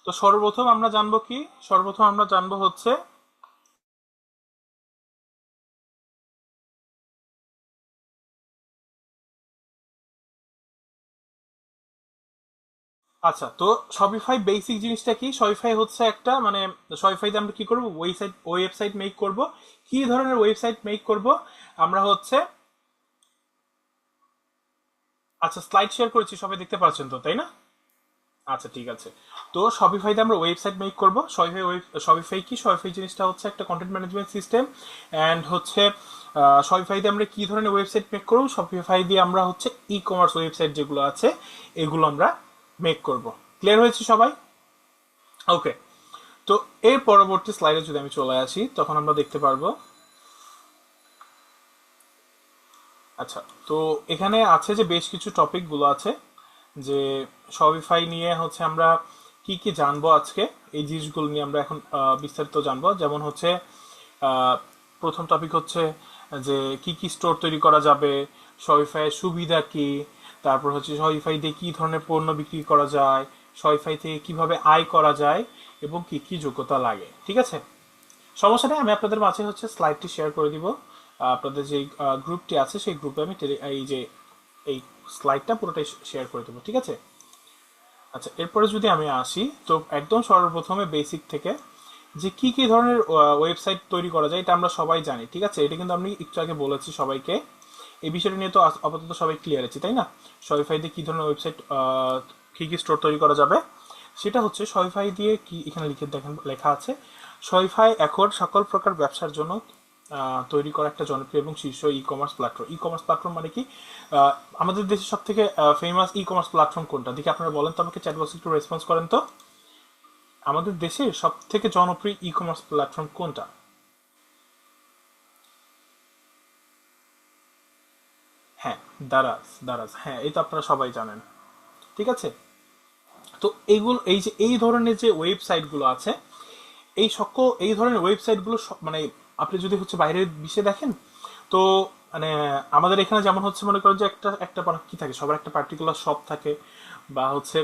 তো সর্বপ্রথম আমরা জানবো কি, সর্বপ্রথম আমরা জানবো হচ্ছে, আচ্ছা তো শপিফাই বেসিক জিনিসটা কি? শপিফাই হচ্ছে একটা মানে, শপিফাইতে আমরা কি করব, ওয়েবসাইট মেক করব। কি ধরনের ওয়েবসাইট মেক করব আমরা হচ্ছে, আচ্ছা স্লাইড শেয়ার করেছি, সবাই দেখতে পাচ্ছেন তো তাই না? আচ্ছা ঠিক আছে। তো শপিফাইতে আমরা ওয়েবসাইট মেক করব। শপিফাই কি, শপিফাই জিনিসটা হচ্ছে একটা কন্টেন্ট ম্যানেজমেন্ট সিস্টেম। অ্যান্ড হচ্ছে শপিফাইতে আমরা কি ধরনের ওয়েবসাইট মেক করব, শপিফাই দিয়ে আমরা হচ্ছে ই কমার্স ওয়েবসাইট যেগুলো আছে এগুলো আমরা মেক করব। ক্লিয়ার হয়েছে সবাই? ওকে। তো এর পরবর্তী স্লাইডে যদি আমি চলে আসি তখন আমরা দেখতে পারবো, আচ্ছা তো এখানে আছে যে বেশ কিছু টপিক গুলো আছে যে শপিফাই নিয়ে হচ্ছে আমরা কি কি জানবো আজকে। এই জিনিসগুলো নিয়ে আমরা এখন বিস্তারিত জানবো। যেমন হচ্ছে আহ, প্রথম টপিক হচ্ছে যে কি কি স্টোর তৈরি করা যাবে, শপিফাইয়ের সুবিধা কি, তারপর হচ্ছে শপিফাই দিয়ে কি ধরনের পণ্য বিক্রি করা যায়, শপিফাই থেকে কিভাবে আয় করা যায়, এবং কি কি যোগ্যতা লাগে। ঠিক আছে, সমস্যা নেই, আমি আপনাদের মাঝে হচ্ছে স্লাইডটি শেয়ার করে দিব। আপনাদের যে গ্রুপটি আছে সেই গ্রুপে আমি এই যে এই স্লাইডটা পুরোটাই শেয়ার করে দেবো। ঠিক আছে, আচ্ছা এরপরে যদি আমি আসি তো একদম সর্বপ্রথমে বেসিক থেকে যে কি কি ধরনের ওয়েবসাইট তৈরি করা যায় এটা আমরা সবাই জানি। ঠিক আছে, এটা কিন্তু আমি একটু আগে বলেছি সবাইকে। এই বিষয়টা নিয়ে তো আপাতত সবাই ক্লিয়ার আছে তাই না? শপিফাই দিয়ে কি ধরনের ওয়েবসাইট, কি কি স্টোর তৈরি করা যাবে সেটা হচ্ছে শপিফাই দিয়ে কি, এখানে লিখে দেখেন লেখা আছে, শপিফাই এখন সকল প্রকার ব্যবসার জন্য তৈরি করা একটা জনপ্রিয় এবং শীর্ষ e commerce platform. E commerce platform মানে কি? আহ, আমাদের দেশের সব থেকে ফেমাস ই কমার্স প্ল্যাটফর্ম কোনটা দেখি আপনারা বলেন তো আমাকে, চ্যাট বক্সে একটু রেসপন্স করেন তো। আমাদের দেশের সব থেকে জনপ্রিয় ই কমার্স প্ল্যাটফর্ম কোনটা? হ্যাঁ, দারাজ। দারাজ, হ্যাঁ এই তো আপনারা সবাই জানেন। ঠিক আছে, তো এইগুলো এই যে এই ধরনের যে ওয়েবসাইট গুলো আছে, এই সকল এই ধরনের ওয়েবসাইট গুলো মানে আপনি যদি হচ্ছে বাইরের বিশ্বে দেখেন তো মানে আমাদের এখানে যেমন হচ্ছে মনে করেন যে একটা একটা কি থাকে, সবার একটা পার্টিকুলার শপ থাকে, বা হচ্ছে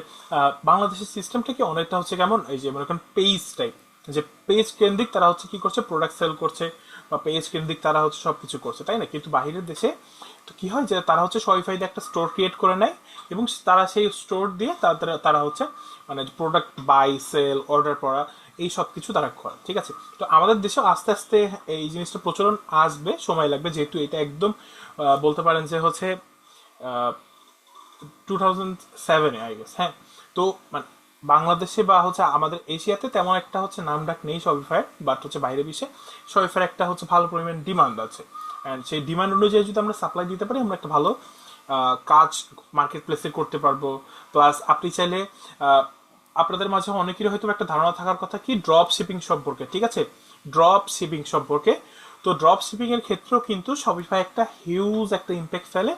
বাংলাদেশের সিস্টেমটা কি অনেকটা হচ্ছে কেমন, এই যে মনে করেন পেজ টাইপ, যে পেজ কেন্দ্রিক তারা হচ্ছে কি করছে, প্রোডাক্ট সেল করছে, বা পেজ কেন্দ্রিক তারা হচ্ছে সবকিছু করছে তাই না? কিন্তু বাইরের দেশে তো কি হয় যে তারা হচ্ছে শপিফাইতে একটা স্টোর ক্রিয়েট করে নেয়, এবং তারা সেই স্টোর দিয়ে তারা তারা হচ্ছে মানে প্রোডাক্ট বাই সেল অর্ডার করা এই সব কিছু তারা করে। ঠিক আছে, তো আমাদের দেশেও আস্তে আস্তে এই জিনিসটা প্রচলন আসবে, সময় লাগবে, যেহেতু এটা একদম বলতে পারেন যে হচ্ছে 2007-এ আই গেস। হ্যাঁ, তো মানে বাংলাদেশে বা হচ্ছে আমাদের এশিয়াতে তেমন একটা হচ্ছে নাম ডাক নেই শপিফাই, বাট হচ্ছে বাইরে বিশ্বে শপিফাই একটা হচ্ছে ভালো পরিমাণ ডিমান্ড আছে। অ্যান্ড সেই ডিমান্ড অনুযায়ী যদি আমরা সাপ্লাই দিতে পারি আমরা একটা ভালো কাজ মার্কেট প্লেসে করতে পারবো। প্লাস আপনি চাইলে আপনাদের মাঝে অনেকেরই হয়তো একটা ধারণা থাকার কথা কি ড্রপ শিপিং সম্পর্কে। ঠিক আছে, ড্রপ শিপিং সম্পর্কে, তো ড্রপ শিপিং এর ক্ষেত্রেও কিন্তু শপিফাই একটা হিউজ একটা ইম্প্যাক্ট ফেলে।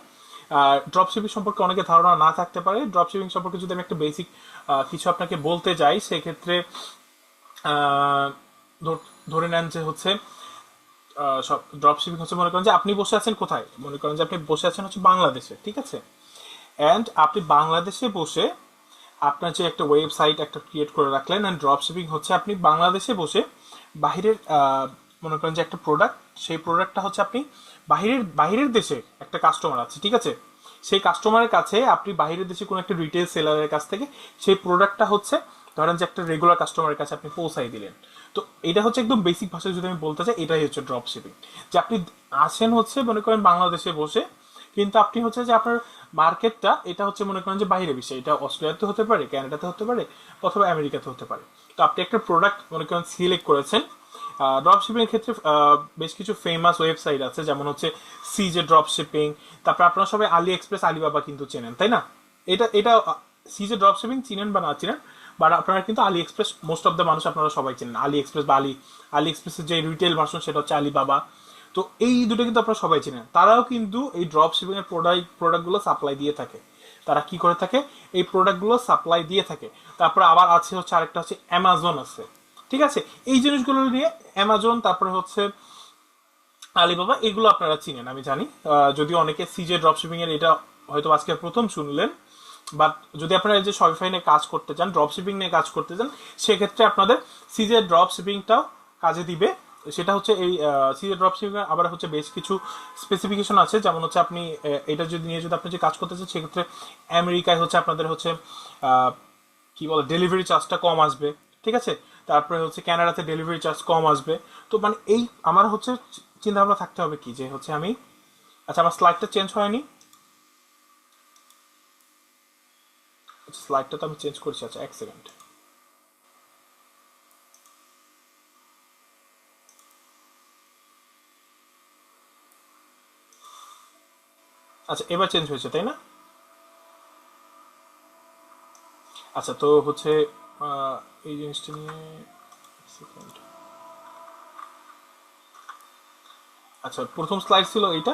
ড্রপ শিপিং সম্পর্কে অনেকে ধারণা না থাকতে পারে। ড্রপ শিপিং সম্পর্কে যদি আমি একটা বেসিক কিছু আপনাকে বলতে যাই সেক্ষেত্রে আহ, ধরে নেন যে হচ্ছে সব ড্রপ শিপিং হচ্ছে, মনে করেন যে আপনি বসে আছেন কোথায়, মনে করেন যে আপনি বসে আছেন হচ্ছে বাংলাদেশে। ঠিক আছে, অ্যান্ড আপনি বাংলাদেশে বসে আপনার যে একটা ওয়েবসাইট একটা ক্রিয়েট করে রাখলেন, অ্যান্ড ড্রপ শিপিং হচ্ছে আপনি বাংলাদেশে বসে বাহিরের মনে করেন যে একটা প্রোডাক্ট, সেই প্রোডাক্টটা হচ্ছে আপনি বাহিরের দেশে একটা কাস্টমার আছে। ঠিক আছে, সেই কাস্টমারের কাছে আপনি বাহিরের দেশে কোনো একটা রিটেল সেলারের কাছ থেকে সেই প্রোডাক্টটা হচ্ছে ধরেন যে একটা রেগুলার কাস্টমারের কাছে আপনি পৌঁছাই দিলেন। তো এটা হচ্ছে একদম বেসিক ভাষায় যদি আমি বলতে চাই এটাই হচ্ছে ড্রপ শিপিং। যে আপনি আসেন হচ্ছে মনে করেন বাংলাদেশে বসে, কিন্তু আপনি হচ্ছে যে আপনার মার্কেটটা এটা হচ্ছে মনে করেন যে বাইরে বিশ্বে, এটা অস্ট্রেলিয়াতে হতে পারে, কানাডাতে হতে পারে, অথবা আমেরিকাতে হতে পারে। তো আপনি একটা প্রোডাক্ট মনে করেন সিলেক্ট করেছেন। ড্রপ শিপিং এর ক্ষেত্রে বেশ কিছু ফেমাস ওয়েবসাইট আছে, যেমন হচ্ছে সিজে ড্রপ শিপিং। তারপর আপনারা সবাই আলি এক্সপ্রেস, আলিবাবা কিন্তু চেনেন তাই না? এটা এটা সিজে ড্রপ শিপিং চিনেন বা না চিনেন, বাট আপনারা কিন্তু আলি এক্সপ্রেস মোস্ট অফ দ্য মানুষ আপনারা সবাই চেনেন। আলি এক্সপ্রেস বা আলি এক্সপ্রেসের যে রিটেল ভার্সন সেটা হচ্ছে আলিবাবা। তো এই দুটো কিন্তু আপনারা সবাই চেনেন, তারাও কিন্তু এই ড্রপ শিপিং এর প্রোডাক্টগুলো সাপ্লাই দিয়ে থাকে। তারা কি করে থাকে, এই প্রোডাক্টগুলো সাপ্লাই দিয়ে থাকে। তারপর আবার আছে হচ্ছে আরেকটা হচ্ছে অ্যামাজন আছে। ঠিক আছে, এই জিনিসগুলো নিয়ে অ্যামাজন, তারপরে হচ্ছে আলিবাবা, এগুলো আপনারা চিনেন আমি জানি। যদিও অনেকে সিজে ড্রপশিপিং এর এটা হয়তো আজকে প্রথম শুনলেন, বাট যদি আপনারা এই যে শপিফাই নিয়ে কাজ করতে চান, ড্রপ শিপিং নিয়ে কাজ করতে চান, সেক্ষেত্রে আপনাদের সিজে ড্রপ শিপিংটাও কাজে দিবে। সেটা হচ্ছে এই সিজে ড্রপ শিপিং আবার হচ্ছে বেশ কিছু স্পেসিফিকেশন আছে, যেমন হচ্ছে আপনি এটা যদি নিয়ে যদি আপনি যে কাজ করতে চান, সেক্ষেত্রে আমেরিকায় হচ্ছে আপনাদের হচ্ছে কি বলে ডেলিভারি চার্জটা কম আসবে, ঠিক আছে। তারপরে হচ্ছে কানাডাতে ডেলিভারি চার্জ কম আসবে। তো মানে এই আমার হচ্ছে চিন্তা ভাবনা থাকতে হবে কি যে হচ্ছে আমি, আচ্ছা আমার স্লাইডটা চেঞ্জ হয়নি, স্লাইডটা তো আমি চেঞ্জ করছি, আচ্ছা এক সেকেন্ড। আচ্ছা এবার চেঞ্জ হয়েছে তাই না? আচ্ছা তো হচ্ছে এই জিনিসটা নিয়ে সেকেন্ড। আচ্ছা প্রথম স্লাইড ছিল এইটা,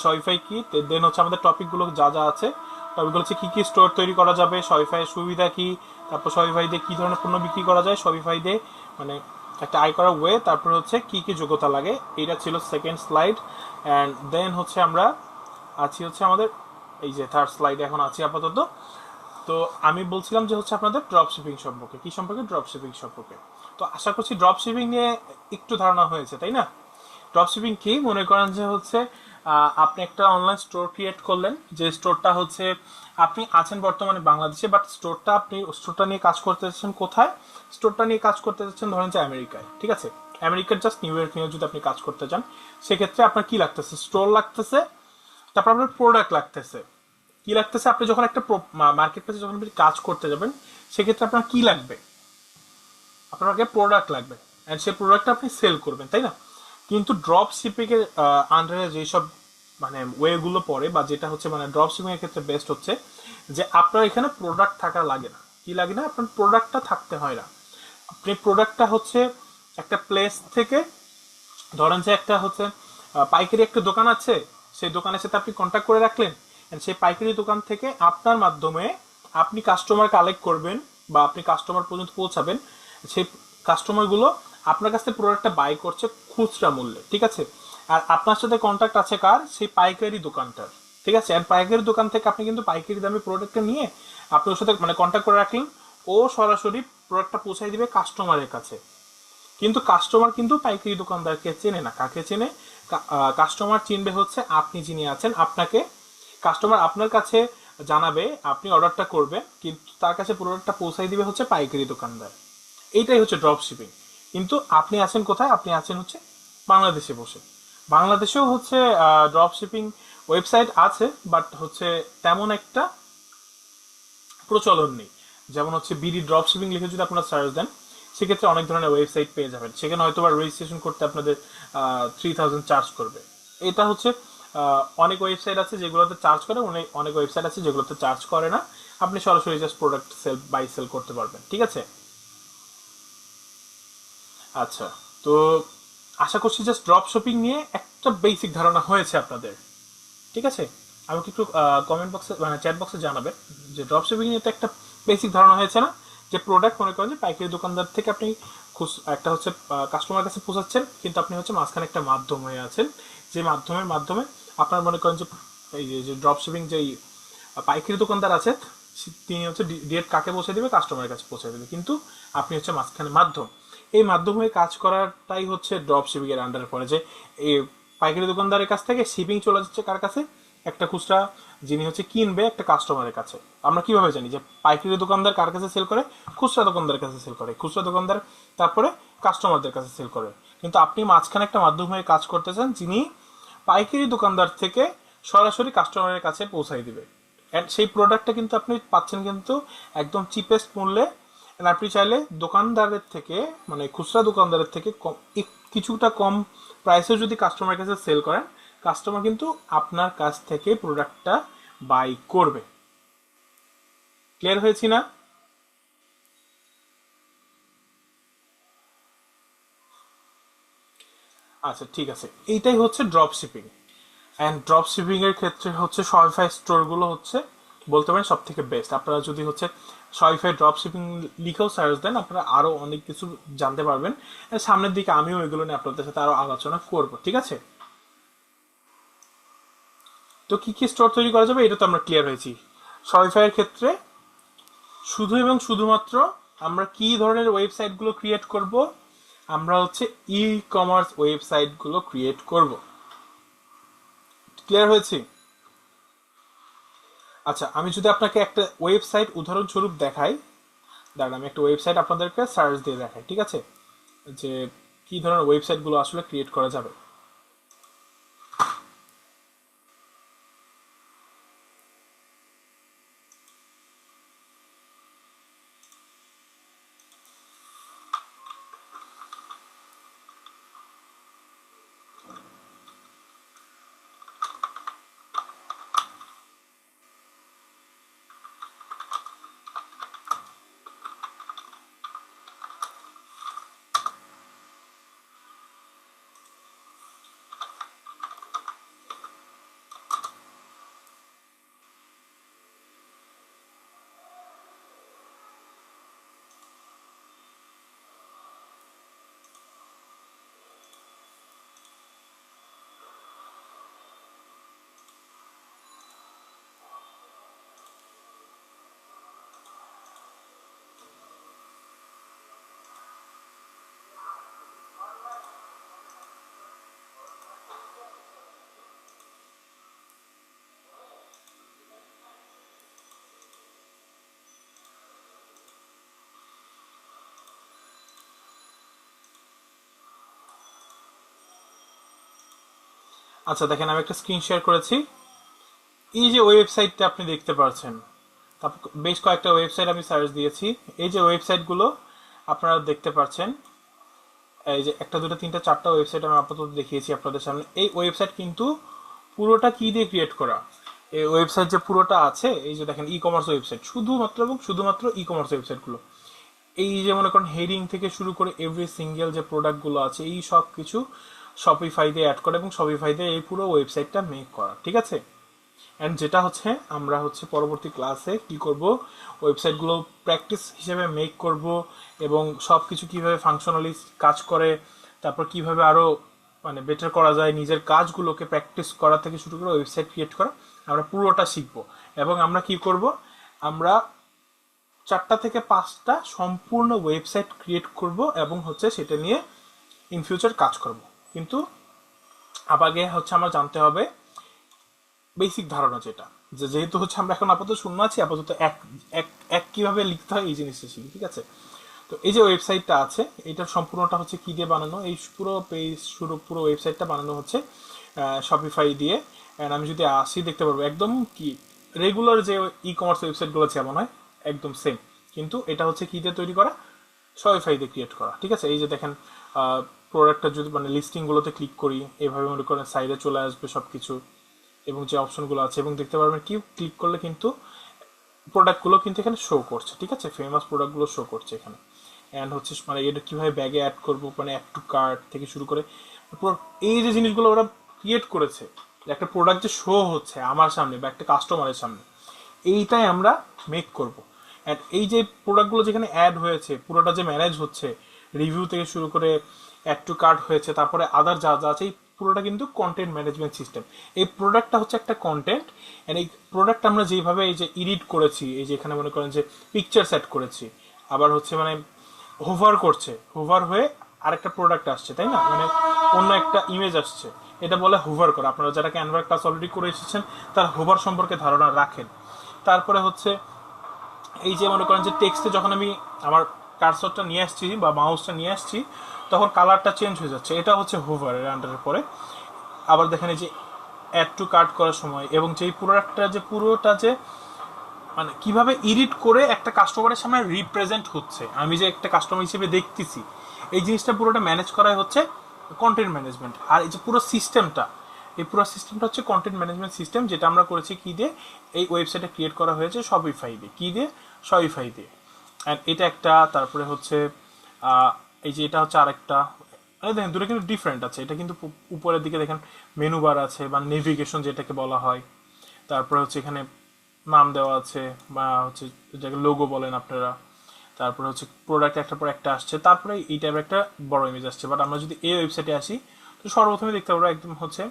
শপিফাই কি, দেন হচ্ছে আমাদের টপিকগুলো যা যা আছে, টপিকগুলো হচ্ছে কি কি স্টোর তৈরি করা যাবে, শপিফাইয়ের সুবিধা কি, তারপর শপিফাই দিয়ে কি ধরনের পণ্য বিক্রি করা যায়, শপিফাই দিয়ে মানে একটা আয় করার ওয়ে, তারপর হচ্ছে কি কি যোগ্যতা লাগে, এইটা ছিল সেকেন্ড স্লাইড। অ্যান্ড দেন হচ্ছে আমরা আছি হচ্ছে আমাদের এই যে থার্ড স্লাইডে এখন আছি আপাতত। তো আমি বলছিলাম যে হচ্ছে আপনাদের ড্রপ শিপিং সম্পর্কে, কি সম্পর্কে, ড্রপ শিপিং সম্পর্কে। তো আশা করছি ড্রপ শিপিং নিয়ে একটু ধারণা হয়েছে তাই না? ড্রপশিপিং কি, মনে করেন যে হচ্ছে আপনি একটা অনলাইন স্টোর ক্রিয়েট করলেন, যে স্টোরটা হচ্ছে আপনি আছেন বর্তমানে বাংলাদেশে, বাট স্টোরটা আপনি স্টোরটা নিয়ে কাজ করতে যাচ্ছেন কোথায়, স্টোরটা নিয়ে কাজ করতে যাচ্ছেন ধরেন যে আমেরিকায়, ঠিক আছে। আমেরিকার জাস্ট নিউ ইয়র্ক নিয়ে যদি আপনি কাজ করতে চান, সেক্ষেত্রে আপনার কি লাগতেছে, স্টোর লাগতেছে, তারপর আপনার প্রোডাক্ট লাগতেছে। কি লাগতেছে, আপনি যখন একটা মার্কেট প্লেসে যখন আপনি কাজ করতে যাবেন, সেক্ষেত্রে আপনার কি লাগবে, আপনার আগে প্রোডাক্ট লাগবে, অ্যান্ড সেই প্রোডাক্টটা আপনি সেল করবেন তাই না? কিন্তু ড্রপ শিপিং এর আন্ডারে যেসব মানে ওয়েগুলো পড়ে, বা যেটা হচ্ছে মানে ড্রপ শিপিং এর ক্ষেত্রে বেস্ট হচ্ছে যে আপনার এখানে প্রোডাক্ট থাকা লাগে না। কি লাগে না, আপনার প্রোডাক্টটা থাকতে হয় না। আপনি প্রোডাক্টটা হচ্ছে একটা প্লেস থেকে, ধরেন যে একটা হচ্ছে পাইকারি একটা দোকান আছে, সেই দোকানের সাথে আপনি কন্ট্যাক্ট করে রাখলেন, and সেই পাইকারি দোকান থেকে আপনার মাধ্যমে আপনি কাস্টমার কালেক্ট করবেন, বা আপনি কাস্টমার পর্যন্ত পৌঁছাবেন। সেই কাস্টমারগুলো আপনার কাছ থেকে প্রোডাক্টটা বাই করছে খুচরা মূল্যে, ঠিক আছে। আর আপনার সাথে কন্ট্যাক্ট আছে কার, সেই পাইকারি দোকানটার, ঠিক আছে। আর পাইকারি দোকান থেকে আপনি কিন্তু পাইকারি দামে প্রোডাক্টটা নিয়ে আপনি ওর সাথে মানে কন্ট্যাক্ট করে রাখলেন, ও সরাসরি প্রোডাক্টটা পৌঁছাই দিবে কাস্টমারের কাছে। কিন্তু কাস্টমার কিন্তু পাইকারি দোকানদারকে চেনে না, কাকে চেনে, কাস্টমার চিনবে হচ্ছে আপনি যিনি আছেন, আপনাকে কাস্টমার আপনার কাছে জানাবে, আপনি অর্ডারটা করবেন, কিন্তু তার কাছে প্রোডাক্টটা পৌঁছাই দিবে হচ্ছে পাইকারি দোকানদার। এইটাই হচ্ছে ড্রপ শিপিং। কিন্তু আপনি আছেন কোথায়, আপনি আছেন হচ্ছে বাংলাদেশে বসে। বাংলাদেশেও হচ্ছে ড্রপ শিপিং ওয়েবসাইট আছে, বাট হচ্ছে তেমন একটা প্রচলন নেই। যেমন হচ্ছে বিডি ড্রপ শিপিং লিখে যদি আপনারা সার্চ দেন, সেক্ষেত্রে অনেক ধরনের ওয়েবসাইট পেয়ে যাবেন। সেখানে হয়তো বা রেজিস্ট্রেশন করতে আপনাদের 3000 চার্জ করবে। এটা হচ্ছে অনেক ওয়েবসাইট আছে যেগুলোতে চার্জ করে, অনেক অনেক ওয়েবসাইট আছে যেগুলোতে চার্জ করে না। আপনি সরাসরি just product sell by sell করতে পারবেন, ঠিক আছে। আচ্ছা তো আশা করছি জাস্ট ড্রপ শিপিং নিয়ে একটা বেসিক ধারণা হয়েছে আপনাদের, ঠিক আছে। আমাকে একটু কমেন্ট বক্সে মানে চ্যাট বক্সে জানাবেন যে ড্রপ শিপিং নিয়ে তো একটা বেসিক ধারণা হয়েছে না, যে প্রোডাক্ট মনে করেন যে পাইকারি দোকানদার থেকে আপনি একটা হচ্ছে কাস্টমার কাছে পৌঁছাচ্ছেন, কিন্তু আপনি হচ্ছে মাঝখানে একটা মাধ্যম হয়ে আছেন, যে মাধ্যমের মাধ্যমে আপনার মনে করেন যে এই যে ড্রপ শিপিং যেই পাইকারি দোকানদার আছে, তিনি হচ্ছে ডিরেক্ট কাকে পৌঁছে দেবে, কাস্টমারের কাছে পৌঁছে দেবে, কিন্তু আপনি হচ্ছে মাঝখানে মাধ্যম। এই মাধ্যম হয়ে কাজ করাটাই হচ্ছে ড্রপ শিপিং এর আন্ডারে পড়ে, যে এই পাইকারি দোকানদারের কাছ থেকে শিপিং চলে যাচ্ছে কার কাছে, একটা খুচরা যিনি হচ্ছে কিনবে একটা কাস্টমারের কাছে। আমরা কিভাবে জানি যে পাইকারি দোকানদার কার কাছে সেল করে, খুচরা দোকানদারের কাছে সেল করে, খুচরা দোকানদার তারপরে কাস্টমারদের কাছে সেল করে। কিন্তু আপনি মাঝখানে একটা মাধ্যম হয়ে কাজ করতেছেন, যিনি পাইকারি দোকানদার থেকে সরাসরি কাস্টমারের কাছে পৌঁছাই দিবে। অ্যান্ড সেই প্রোডাক্টটা কিন্তু আপনি পাচ্ছেন কিন্তু একদম চিপেস্ট মূল্যে। আপনি চাইলে দোকানদারের থেকে মানে খুচরা দোকানদারের থেকে কম কিছুটা কম প্রাইসেও যদি কাস্টমারের কাছে সেল করেন, কাস্টমার কিন্তু আপনার কাছ থেকে প্রোডাক্টটা বাই করবে। ক্লিয়ার হয়েছি না? আচ্ছা ঠিক আছে, এইটাই হচ্ছে drop shipping. And drop shipping এর ক্ষেত্রে হচ্ছে শপিফাই স্টোর গুলো হচ্ছে বলতে পারেন সব থেকে বেস্ট। আপনারা যদি হচ্ছে শপিফাই ড্রপ শিপিং লিখেও সার্চ দেন, আপনারা আরো অনেক কিছু জানতে পারবেন। সামনের দিকে আমিও এগুলো নিয়ে আপনাদের সাথে আরো আলোচনা করব, ঠিক আছে। তো কি কি স্টোর তৈরি করা যাবে এটা তো আমরা ক্লিয়ার হয়েছি। শপিফাইয়ের ক্ষেত্রে শুধু এবং শুধুমাত্র আমরা কি ধরনের ওয়েবসাইটগুলো ক্রিয়েট করব, আমরা হচ্ছে ই কমার্স ওয়েবসাইটগুলো ক্রিয়েট করব। ক্লিয়ার হয়েছে? আচ্ছা, আমি যদি আপনাকে একটা ওয়েবসাইট উদাহরণস্বরূপ দেখাই, দাঁড়ান আমি একটা ওয়েবসাইট আপনাদেরকে সার্চ দিয়ে দেখাই, ঠিক আছে, যে কি ধরনের ওয়েবসাইটগুলো আসলে ক্রিয়েট করা যাবে। আচ্ছা দেখেন, আমি একটা স্ক্রিন শেয়ার করেছি। এই যে ওয়েবসাইটটা আপনি দেখতে পাচ্ছেন, তারপর বেশ কয়েকটা ওয়েবসাইট আমি সার্চ দিয়েছি। এই যে ওয়েবসাইটগুলো আপনারা দেখতে পাচ্ছেন, এই যে একটা দুটো তিনটা চারটা ওয়েবসাইট আমি আপাতত দেখিয়েছি আপনাদের সামনে। এই ওয়েবসাইট কিন্তু পুরোটা কি দিয়ে ক্রিয়েট করা? এই ওয়েবসাইট যে পুরোটা আছে, এই যে দেখেন ই কমার্স ওয়েবসাইট, শুধুমাত্র এবং শুধুমাত্র ই কমার্স ওয়েবসাইটগুলো। এই যে মনে করেন হেডিং থেকে শুরু করে এভরি সিঙ্গেল যে প্রোডাক্টগুলো আছে এই সব কিছু শপিফাই দিয়ে অ্যাড করা এবং শপিফাই দিয়ে এই পুরো ওয়েবসাইটটা মেক করা, ঠিক আছে। অ্যান্ড যেটা হচ্ছে আমরা হচ্ছে পরবর্তী ক্লাসে কি করব, ওয়েবসাইটগুলো প্র্যাকটিস হিসেবে মেক করব এবং সব কিছু কীভাবে ফাংশনালি কাজ করে, তারপর কিভাবে আরও মানে বেটার করা যায়, নিজের কাজগুলোকে প্র্যাকটিস করা থেকে শুরু করে ওয়েবসাইট ক্রিয়েট করা আমরা পুরোটা শিখবো। এবং আমরা কি করব, আমরা 4টা থেকে 5টা সম্পূর্ণ ওয়েবসাইট ক্রিয়েট করব এবং হচ্ছে সেটা নিয়ে ইন ফিউচার কাজ করব। কিন্তু আগে হচ্ছে আমার জানতে হবে বেসিক ধারণা, যেটা যেহেতু হচ্ছে আমরা এখন আপাতত শূন্য আছি, আপাতত এক এক এক কিভাবে লিখতে হয় এই জিনিসটা শিখি, ঠিক আছে। তো এই যে ওয়েবসাইটটা আছে, এটা সম্পূর্ণটা হচ্ছে কি দিয়ে বানানো, এই পুরো পেজ পুরো ওয়েবসাইটটা বানানো হচ্ছে শপিফাই দিয়ে। অ্যান্ড আমি যদি আসি দেখতে পারবো একদম কি রেগুলার যে ই কমার্স ওয়েবসাইটগুলো যেমন হয় একদম সেম, কিন্তু এটা হচ্ছে কি দিয়ে তৈরি করা, শপিফাই দিয়ে ক্রিয়েট করা, ঠিক আছে। এই যে দেখেন প্রোডাক্টটা যদি মানে লিস্টিংগুলোতে ক্লিক করি, এভাবে মনে করেন সাইডে চলে আসবে সব কিছু এবং যে অপশনগুলো আছে, এবং দেখতে পারবেন কি ক্লিক করলে কিন্তু প্রোডাক্টগুলো কিন্তু এখানে শো করছে, ঠিক আছে, ফেমাস প্রোডাক্টগুলো শো করছে এখানে। অ্যান্ড হচ্ছে মানে এটা কীভাবে ব্যাগে অ্যাড করবো, মানে অ্যাড টু কার্ট থেকে শুরু করে এই যে জিনিসগুলো ওরা ক্রিয়েট করেছে, একটা প্রোডাক্ট যে শো হচ্ছে আমার সামনে বা একটা কাস্টমারের সামনে, এইটাই আমরা মেক করব। অ্যান্ড এই যে প্রোডাক্টগুলো যেখানে অ্যাড হয়েছে পুরোটা যে ম্যানেজ হচ্ছে, রিভিউ থেকে শুরু করে অ্যাড টু কার্ট হয়েছে, তারপরে আদার যা যা আছে, এই পুরোটা কিন্তু কন্টেন্ট ম্যানেজমেন্ট সিস্টেম। এই প্রোডাক্টটা হচ্ছে একটা কন্টেন্ট। অ্যান্ড এই প্রোডাক্ট আমরা যেইভাবে এই যে এডিট করেছি, এই যে এখানে মনে করেন যে পিকচার সেট করেছি, আবার হচ্ছে মানে হোভার করছে, হোভার হয়ে আরেকটা প্রোডাক্ট আসছে, তাই না, মানে অন্য একটা ইমেজ আসছে, এটা বলে হোভার করা। আপনারা যারা ক্যানভার ক্লাস অলরেডি করে এসেছেন তার হোভার সম্পর্কে ধারণা রাখেন। তারপরে হচ্ছে এই যে মনে করেন যে টেক্সটে যখন আমি আমার কার্সরটা নিয়ে আসছি বা মাউসটা নিয়ে আসছি, তখন কালারটা চেঞ্জ হয়ে যাচ্ছে, এটা হচ্ছে হোভারের আন্ডারের পরে। আবার দেখেন এই যে অ্যাড টু কার্ট করার সময়, এবং যেই প্রোডাক্টটা যে পুরোটা যে মানে কিভাবে এডিট করে একটা কাস্টমারের সামনে রিপ্রেজেন্ট হচ্ছে, আমি যে একটা কাস্টমার হিসেবে দেখতেছি, এই জিনিসটা পুরোটা ম্যানেজ করাই হচ্ছে কন্টেন্ট ম্যানেজমেন্ট। আর এই যে পুরো সিস্টেমটা, এই পুরো সিস্টেমটা হচ্ছে কন্টেন্ট ম্যানেজমেন্ট সিস্টেম, যেটা আমরা করেছি কি দিয়ে, এই ওয়েবসাইটে ক্রিয়েট করা হয়েছে শপিফাই দিয়ে, কি দিয়ে, শপিফাই দিয়ে। অ্যান্ড এটা একটা, তারপরে হচ্ছে এই যে এটা হচ্ছে আরেকটা, দেখেন দুটো কিন্তু ডিফারেন্ট আছে। এটা কিন্তু উপরের দিকে দেখেন মেনু বার আছে বা নেভিগেশন যেটাকে বলা হয়, তারপরে হচ্ছে এখানে নাম দেওয়া আছে বা হচ্ছে যেটাকে লোগো বলেন আপনারা, তারপরে হচ্ছে প্রোডাক্ট একটার পর একটা আসছে, তারপরে এই টাইপের একটা বড় ইমেজ আসছে। বাট আমরা যদি এই ওয়েবসাইটে আসি, তো সর্বপ্রথমে দেখতে পাবো একদম হচ্ছে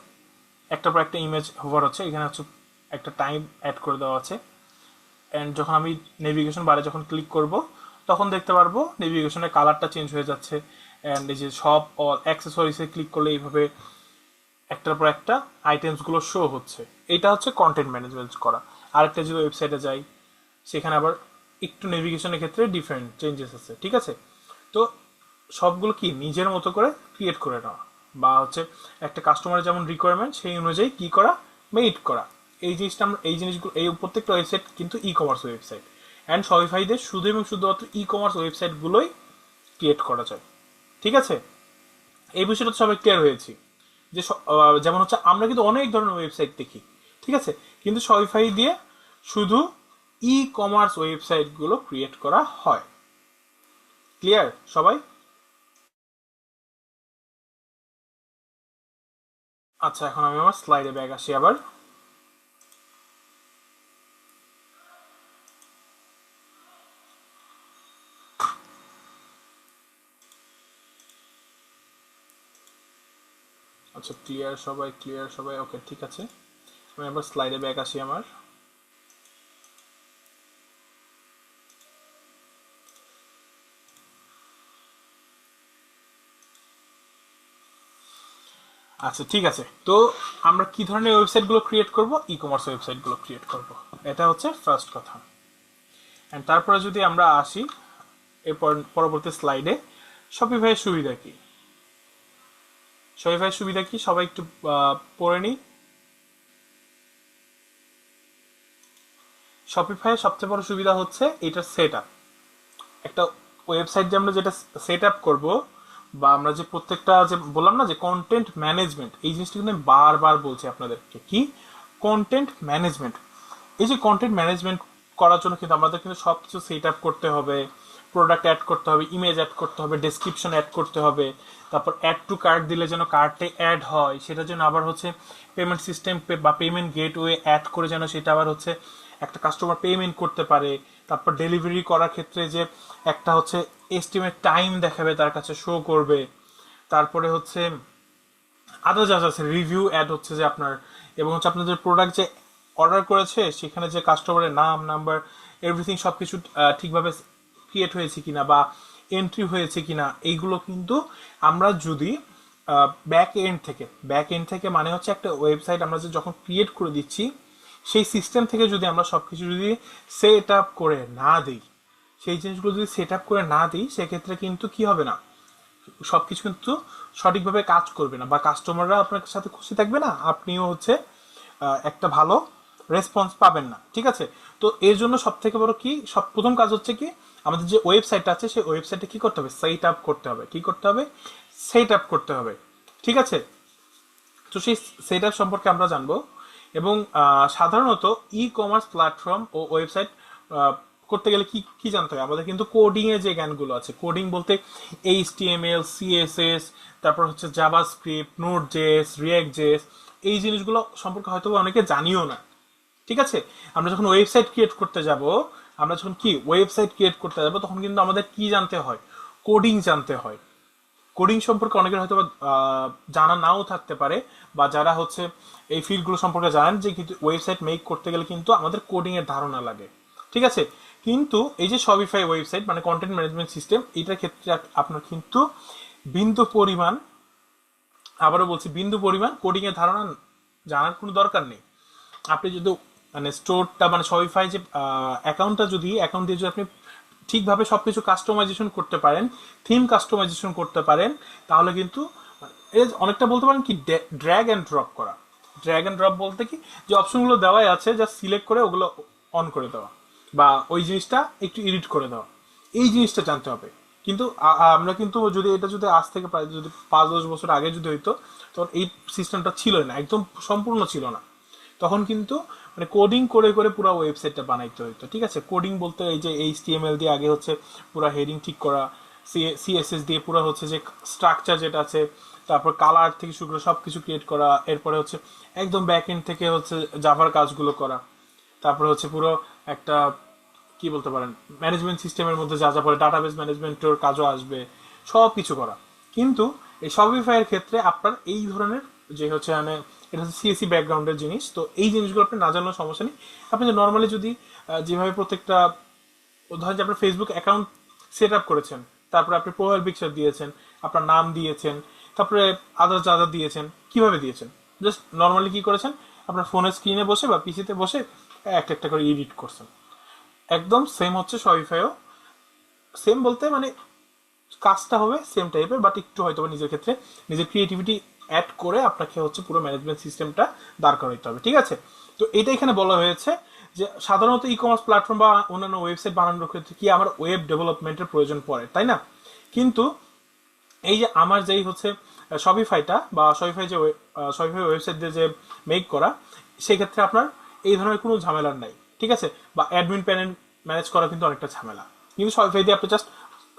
একটার পর একটা ইমেজ হোভার হচ্ছে, এখানে হচ্ছে একটা টাইম অ্যাড করে দেওয়া আছে, অ্যান্ড যখন আমি নেভিগেশন বারে যখন ক্লিক করব তখন দেখতে পারবো নেভিগেশনের কালারটা চেঞ্জ হয়ে যাচ্ছে। অ্যান্ড এই যে সব অল অ্যাক্সেসরিজে ক্লিক করলে এইভাবে একটার পর একটা আইটেমসগুলো শো হচ্ছে। এটা হচ্ছে কন্টেন্ট ম্যানেজমেন্ট করা। আরেকটা যদি ওয়েবসাইটে যাই, সেখানে আবার একটু নেভিগেশনের ক্ষেত্রে ডিফারেন্ট চেঞ্জেস আছে, ঠিক আছে। তো সবগুলো কি নিজের মতো করে ক্রিয়েট করে নেওয়া, বা হচ্ছে একটা কাস্টমারের যেমন রিকোয়ারমেন্ট সেই অনুযায়ী কি করা, মেড করা। এই জিনিসটা আমরা, এই জিনিসগুলো, এই প্রত্যেকটা ওয়েবসাইট কিন্তু ই কমার্স ওয়েবসাইট। অ্যান্ড শপিফাইদের শুধু এবং শুধুমাত্র ই কমার্স ওয়েবসাইটগুলোই ক্রিয়েট করা যায়, ঠিক আছে। এই বিষয়টা তো সবাই ক্লিয়ার হয়েছি যে যেমন হচ্ছে আমরা কিন্তু অনেক ধরনের ওয়েবসাইট দেখি, ঠিক আছে, কিন্তু শপিফাই দিয়ে শুধু ই কমার্স ওয়েবসাইটগুলো ক্রিয়েট করা হয়। ক্লিয়ার সবাই? আচ্ছা, এখন আমি আমার স্লাইডে ব্যাক আসি আবার। আচ্ছা, ক্লিয়ার সবাই, ক্লিয়ার সবাই, ওকে ঠিক আছে। আমি আবার স্লাইডে ব্যাক আসি আমার। আচ্ছা ঠিক আছে, তো আমরা কি ধরনের ওয়েবসাইটগুলো ক্রিয়েট করব? ই কমার্স ওয়েবসাইটগুলো ক্রিয়েট করব, এটা হচ্ছে ফার্স্ট কথা। অ্যান্ড তারপরে যদি আমরা আসি এরপর পরবর্তী স্লাইডে, শপিফাইয়ের সুবিধা কি? শপিফাইয়ের সুবিধা কি সবাই একটু পড়ে নিই। শপিফাইয়ের সবচেয়ে বড় সুবিধা হচ্ছে এটার সেট আপ। একটা ওয়েবসাইট যে আমরা যেটা সেট আপ করবো, বা আমরা যে প্রত্যেকটা যে বললাম না যে কন্টেন্ট ম্যানেজমেন্ট, এই জিনিসটা কিন্তু আমি বারবার বলছি আপনাদেরকে, কি কন্টেন্ট ম্যানেজমেন্ট। এই যে কন্টেন্ট ম্যানেজমেন্ট করার জন্য কিন্তু আমাদের কিন্তু সব কিছু সেট আপ করতে হবে, প্রোডাক্ট অ্যাড করতে হবে, ইমেজ অ্যাড করতে হবে, ডেসক্রিপশন অ্যাড করতে হবে, তারপর অ্যাড টু কার্ট দিলে যেন কার্টে অ্যাড হয়, সেটার জন্য আবার হচ্ছে পেমেন্ট সিস্টেম বা পেমেন্ট গেটওয়ে অ্যাড করে যেন সেটা আবার হচ্ছে একটা কাস্টমার পেমেন্ট করতে পারে। তারপর ডেলিভারি করার ক্ষেত্রে যে একটা হচ্ছে এস্টিমেট টাইম দেখাবে, তার কাছে শো করবে। তারপরে হচ্ছে আরো যা যা আছে, রিভিউ অ্যাড হচ্ছে যে আপনার, এবং হচ্ছে আপনার যে প্রোডাক্ট যে অর্ডার করেছে সেখানে যে কাস্টমারের নাম, নাম্বার, এভরিথিং সবকিছু ঠিকভাবে ক্রিয়েট হয়েছে কিনা বা এন্ট্রি হয়েছে কিনা, এইগুলো কিন্তু আমরা যদি ব্যাক এন্ড থেকে মানে হচ্ছে একটা ওয়েবসাইট আমরা যে যখন ক্রিয়েট করে দিচ্ছি সেই সিস্টেম থেকে যদি আমরা সবকিছু যদি সেট আপ করে না দিই, সেই জিনিসগুলো যদি সেট আপ করে না দিই, সেক্ষেত্রে কিন্তু কি হবে না, সবকিছু কিন্তু সঠিকভাবে কাজ করবে না, বা কাস্টমাররা আপনার সাথে খুশি থাকবে না, আপনিও হচ্ছে একটা ভালো রেসপন্স পাবেন না, ঠিক আছে। তো এর জন্য সব থেকে বড় কি, সব প্রথম কাজ হচ্ছে কি, আমাদের যে ওয়েবসাইট আছে সেই ওয়েবসাইটে কি করতে হবে, সেট আপ করতে হবে। কি করতে হবে? সেট আপ করতে হবে, ঠিক আছে। তো সেই সেট আপ সম্পর্কে আমরা জানবো। এবং সাধারণত ই কমার্স প্ল্যাটফর্ম ও ওয়েবসাইট করতে গেলে কি কি জানতে হবে আমাদের, কিন্তু কোডিং এর যে জ্ঞানগুলো আছে, কোডিং বলতে এইচটিএমএল, সিএসএস, তারপর হচ্ছে JavaScript, node JS, react JS, এই জিনিসগুলো সম্পর্কে হয়তো অনেকে জানিও না, ঠিক আছে। আমরা যখন ওয়েবসাইট ক্রিয়েট করতে যাব, আমরা যখন কি ওয়েবসাইট ক্রিয়েট করতে যাব, তখন কিন্তু আমাদের কি জানতে হয়, কোডিং জানতে হয়। কোডিং সম্পর্কে অনেকের হয়তো জানা নাও থাকতে পারে, বা যারা হচ্ছে এই ফিল্ডগুলো সম্পর্কে জানেন যে কিন্তু ওয়েবসাইট মেক করতে গেলে কিন্তু আমাদের কোডিং এর ধারণা লাগে, ঠিক আছে। কিন্তু এই যে শপিফাই ওয়েবসাইট মানে কন্টেন্ট ম্যানেজমেন্ট সিস্টেম, এটার ক্ষেত্রে আপনার কিন্তু বিন্দু পরিমাণ, আবারও বলছি, বিন্দু পরিমাণ কোডিং এর ধারণা জানার কোনো দরকার নেই। আপনি যদি মানে স্টোরটা মানে শপিফাই যে অ্যাকাউন্টটা, যদি অ্যাকাউন্ট দিয়ে যদি আপনি ঠিকভাবে সবকিছু কাস্টমাইজেশন করতে পারেন, থিম কাস্টমাইজেশন করতে পারেন, তাহলে কিন্তু অনেকটা বলতে পারেন কি ড্র্যাগ অ্যান্ড ড্রপ করা। ড্র্যাগ অ্যান্ড ড্রপ বলতে কি, যে অপশনগুলো দেওয়াই আছে, যা সিলেক্ট করে ওগুলো অন করে দেওয়া, বা ওই জিনিসটা একটু এডিট করে দেওয়া, এই জিনিসটা জানতে হবে। কিন্তু আমরা কিন্তু যদি এটা যদি আজ থেকে প্রায় যদি 5-10 বছর আগে যদি হইতো, তখন এই সিস্টেমটা ছিল না, একদম সম্পূর্ণ ছিল না। তখন কিন্তু মানে কোডিং করে করে পুরো ওয়েবসাইটটা বানাইতে হইতো, ঠিক আছে। কোডিং বলতে এই যে এইচটিএমএল দিয়ে আগে হচ্ছে পুরো হেডিং ঠিক করা, সিএসএস দিয়ে পুরো হচ্ছে যে স্ট্রাকচার যেটা আছে, তারপর কালার থেকে শুরু করে সব কিছু ক্রিয়েট করা, এরপরে হচ্ছে একদম ব্যাক এন্ড থেকে হচ্ছে জাভার কাজগুলো করা, তারপরে হচ্ছে পুরো একটা কি বলতে পারেন ম্যানেজমেন্ট সিস্টেমের মধ্যে যা যা পড়ে, ডাটাবেস ম্যানেজমেন্টের কাজও আসবে, সব কিছু করা। কিন্তু এই শপিফাইয়ের ক্ষেত্রে আপনার এই ধরনের যে হচ্ছে মানে এটা হচ্ছে সিএসসি ব্যাকগ্রাউন্ডের জিনিস। তো এই জিনিসগুলো আপনি না জানলেও সমস্যা নেই। আপনি যে নর্মালি যদি যেভাবে প্রত্যেকটা, ধরেন যে আপনার ফেসবুক অ্যাকাউন্ট সেট আপ করেছেন, তারপরে আপনি প্রোফাইল পিকচার দিয়েছেন, আপনার নাম দিয়েছেন, তারপরে আদার যা যা দিয়েছেন, কিভাবে দিয়েছেন, জাস্ট নর্মালি কি করেছেন, আপনার ফোনের স্ক্রিনে বসে বা পিসিতে বসে একটা একটা করে এডিট করছেন। একদম সেম হচ্ছে শপিফাইও। সেম বলতে মানে কাজটা হবে সেম টাইপের, বাট একটু হয়তো নিজের ক্ষেত্রে নিজের ক্রিয়েটিভিটি অ্যাড করে আপনাকে হচ্ছে পুরো ম্যানেজমেন্ট সিস্টেমটা দাঁড় করাইতে হবে, ঠিক আছে। তো এটা এখানে বলা হয়েছে যে সাধারণত ই কমার্স প্ল্যাটফর্ম বা অন্যান্য ওয়েবসাইট বানানোর ক্ষেত্রে কি আমার ওয়েব ডেভেলপমেন্টের প্রয়োজন পড়ে, তাই না? কিন্তু এই যে আমার যেই হচ্ছে শপিফাইটা বা শপিফাই যে শপিফাই ওয়েবসাইট দিয়ে যে মেক করা, সেক্ষেত্রে আপনার এই ধরনের কোনো ঝামেলার নাই, ঠিক আছে। বা অ্যাডমিন প্যানেল ম্যানেজ করা কিন্তু অনেকটা ঝামেলা। কিন্তু শপিফাই দিয়ে আপনি জাস্ট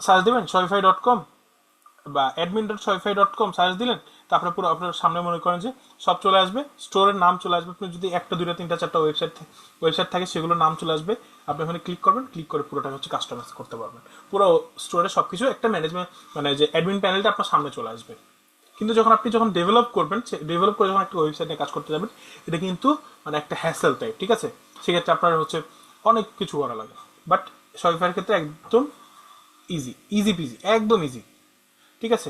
সার্চ দেবেন shopify.com বা admin.shopify.com সার্চ দিলেন, তারপরে পুরো আপনার সামনে মনে করেন যে সব চলে আসবে, স্টোরের নাম চলে আসবে। আপনি যদি একটা দুইটা তিনটা চারটা ওয়েবসাইট থাকে, সেগুলোর নাম চলে আসবে। আপনি ওখানে ক্লিক করবেন, ক্লিক করে পুরোটা হচ্ছে কাস্টমাইজ করতে পারবেন। পুরো স্টোরে সবকিছু একটা ম্যানেজমেন্ট মানে যে অ্যাডমিন প্যানেলটা আপনার সামনে চলে আসবে। কিন্তু যখন ডেভেলপ করবেন, ডেভেলপ করে যখন একটা ওয়েবসাইট নিয়ে কাজ করতে যাবেন, এটা কিন্তু মানে একটা হ্যাসেল টাইপ, ঠিক আছে। সেক্ষেত্রে আপনার হচ্ছে অনেক কিছু করা লাগে। বাট শপিফাইয়ের ক্ষেত্রে একদম ইজি, ইজি পিজি, একদম ইজি, ঠিক আছে।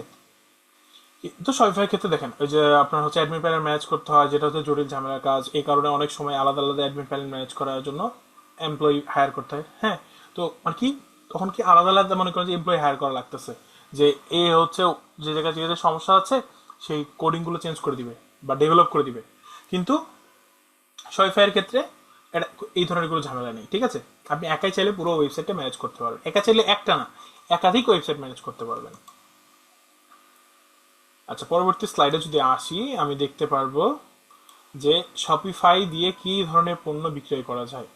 তো শপিফাইয়ের ক্ষেত্রে দেখেন, ওই যে আপনার হচ্ছে অ্যাডমিন প্যানেল ম্যানেজ করতে হয়, যেটা হচ্ছে জটিল ঝামেলার কাজ। এই কারণে অনেক সময় আলাদা আলাদা অ্যাডমিন প্যানেল ম্যানেজ করার জন্য এমপ্লয়ি হায়ার করতে হয়। হ্যাঁ, তো আর কি তখন কি আলাদা আলাদা মনে করেন যে এমপ্লয়ি হায়ার করা লাগতেছে, যে এ হচ্ছে যে জায়গায় যে সমস্যা আছে সেই কোডিং গুলো চেঞ্জ করে দিবে বা ডেভেলপ করে দিবে। কিন্তু শপিফাইয়ের ক্ষেত্রে এটা এই ধরনের কোনো ঝামেলা নেই, ঠিক আছে। আপনি একাই চাইলে পুরো ওয়েবসাইটটা ম্যানেজ করতে পারবেন, একা চাইলে একটা না, একাধিক ওয়েবসাইট ম্যানেজ করতে পারবেন। আচ্ছা, পরবর্তী স্লাইডে যদি আসি, আমি দেখতে পারবো যে শপিফাই দিয়ে কি ধরনের পণ্য বিক্রয় করা যায়,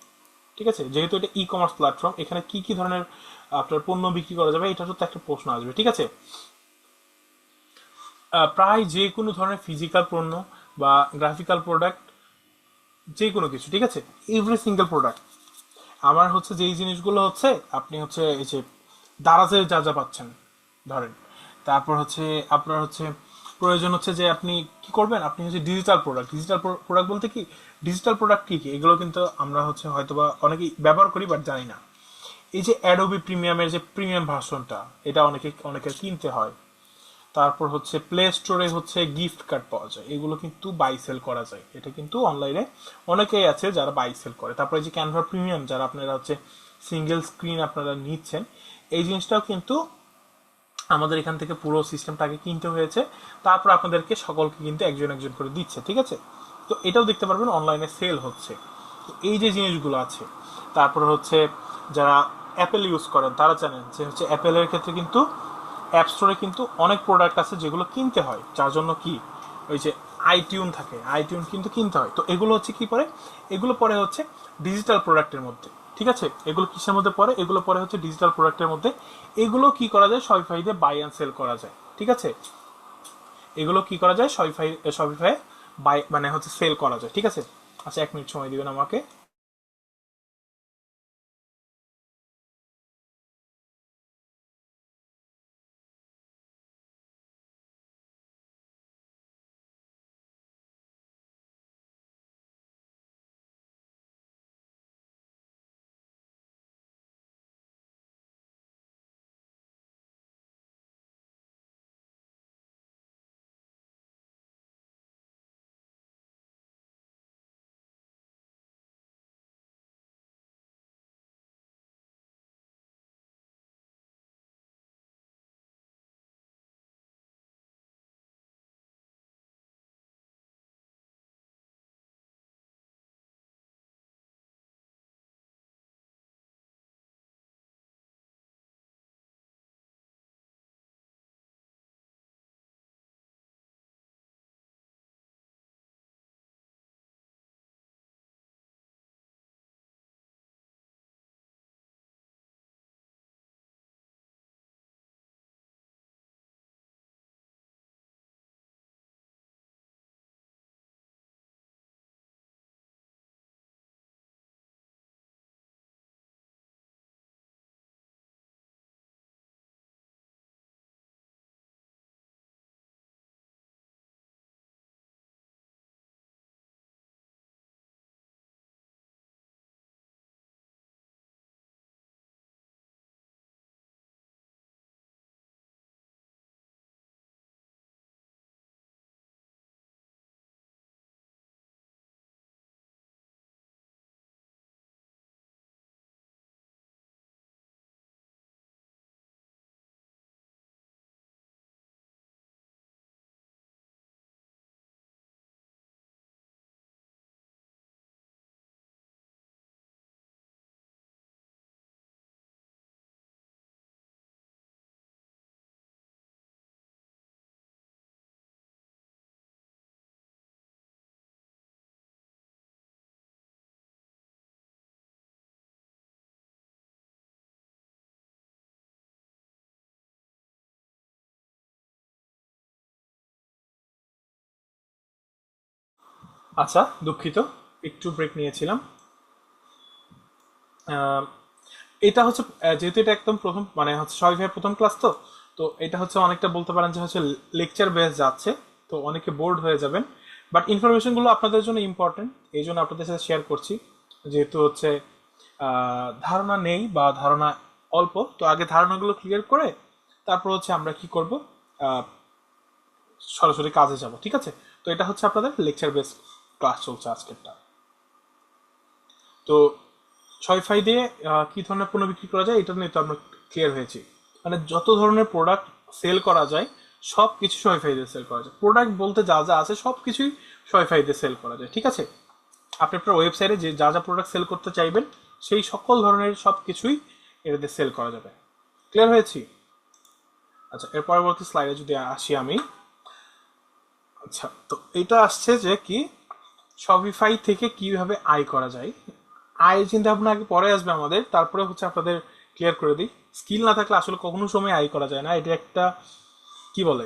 ঠিক আছে। যেহেতু এটা ই কমার্স প্ল্যাটফর্ম, এখানে কি কি ধরনের আপনার পণ্য বিক্রি করা যাবে, এটা তো একটা প্রশ্ন আসবে, ঠিক আছে। প্রায় যে কোনো ধরনের ফিজিক্যাল পণ্য বা গ্রাফিক্যাল প্রোডাক্ট, যে কোনো কিছু, ঠিক আছে। এভরি সিঙ্গেল প্রোডাক্ট আমার হচ্ছে যেই জিনিসগুলো হচ্ছে, আপনি হচ্ছে এই যে দারাজে যা যা পাচ্ছেন ধরেন, তারপর হচ্ছে আপনার হচ্ছে প্রয়োজন হচ্ছে যে আপনি কি করবেন, আপনি হচ্ছে ডিজিটাল প্রোডাক্ট বলতে কি, ডিজিটাল প্রোডাক্ট কি কি এগুলো কিন্তু আমরা হচ্ছে হয়তোবা অনেকেই ব্যবহার করি বাট জানি না। এই যে অ্যাডোবি প্রিমিয়ামের যে প্রিমিয়াম ভার্সনটা, এটা অনেকের কিনতে হয়। তারপর হচ্ছে প্লে স্টোরে হচ্ছে গিফট কার্ড পাওয়া যায়, এগুলো কিন্তু বাই সেল করা যায়। এটা কিন্তু অনলাইনে অনেকেই আছে যারা বাই সেল করে। তারপরে যে ক্যানভা প্রিমিয়াম, যারা আপনারা হচ্ছে সিঙ্গেল স্ক্রিন আপনারা নিচ্ছেন, এই জিনিসটাও কিন্তু আমাদের এখান থেকে পুরো সিস্টেমটাকে কিনতে হয়েছে। তারপর আপনাদেরকে সকলকে কিন্তু একজন একজন করে দিচ্ছে, ঠিক আছে। তো এটাও দেখতে পারবেন অনলাইনে সেল হচ্ছে। তো এই যে জিনিসগুলো আছে, তারপর হচ্ছে যারা অ্যাপেল ইউজ করেন তারা জানেন যে হচ্ছে অ্যাপেলের ক্ষেত্রে কিন্তু অ্যাপ স্টোরে কিন্তু অনেক প্রোডাক্ট আছে যেগুলো কিনতে হয়, যার জন্য কি ওই যে আইটিউন থাকে, আইটিউন কিন্তু কিনতে হয়। তো এগুলো হচ্ছে কি পরে, এগুলো পরে হচ্ছে ডিজিটাল প্রোডাক্টের মধ্যে, ঠিক আছে। এগুলো কিসের মধ্যে পড়ে, এগুলো পরে হচ্ছে ডিজিটাল প্রোডাক্টের মধ্যে। এগুলো কি করা যায়, শপিফাই দিয়ে বাই অ্যান্ড সেল করা যায়, ঠিক আছে। এগুলো কি করা যায়, শপিফাই বাই মানে হচ্ছে সেল করা যায়, ঠিক আছে। আচ্ছা, 1 মিনিট সময় দিবেন আমাকে। আচ্ছা, দুঃখিত, একটু ব্রেক নিয়েছিলাম। আহ, এটা হচ্ছে যেহেতু এটা একদম প্রথম মানে হচ্ছে শফিফাই প্রথম ক্লাস, তো তো এটা হচ্ছে অনেকটা বলতে পারেন যে হচ্ছে লেকচার বেস যাচ্ছে, তো অনেকে বোর্ড হয়ে যাবেন। বাট ইনফরমেশনগুলো আপনাদের জন্য ইম্পর্টেন্ট, এই জন্য আপনাদের সাথে শেয়ার করছি। যেহেতু হচ্ছে ধারণা নেই বা ধারণা অল্প, তো আগে ধারণাগুলো ক্লিয়ার করে তারপর হচ্ছে আমরা কি করব, আহ, সরাসরি কাজে যাব, ঠিক আছে? তো এটা হচ্ছে আপনাদের লেকচার বেস ক্লাস চলছে আজকেরটা। তো শপিফাই দিয়ে কি ধরনের পণ্য বিক্রি করা যায় এটা নিয়ে তো আমরা ক্লিয়ার হয়েছি। মানে যত ধরনের প্রোডাক্ট সেল করা যায় সব কিছু শপিফাই দিয়ে সেল করা যায়। প্রোডাক্ট বলতে যা যা আছে সব কিছুই শপিফাই দিয়ে সেল করা যায়, ঠিক আছে? আপনি আপনার ওয়েবসাইটে যে যা যা প্রোডাক্ট সেল করতে চাইবেন সেই সকল ধরনের সব কিছুই এটাতে সেল করা যাবে। ক্লিয়ার হয়েছি? আচ্ছা, এর পরবর্তী স্লাইডে যদি আসি আমি। আচ্ছা, তো এটা আসছে যে কি শপিফাই থেকে কিভাবে আয় করা যায়। আয় চিন্তা ভাবনা আগে পরে আসবে আমাদের, তারপরে হচ্ছে আপনাদের ক্লিয়ার করে দিই। স্কিল না থাকলে আসলে কখনো সময় আয় করা যায় না, এটা একটা কি বলে,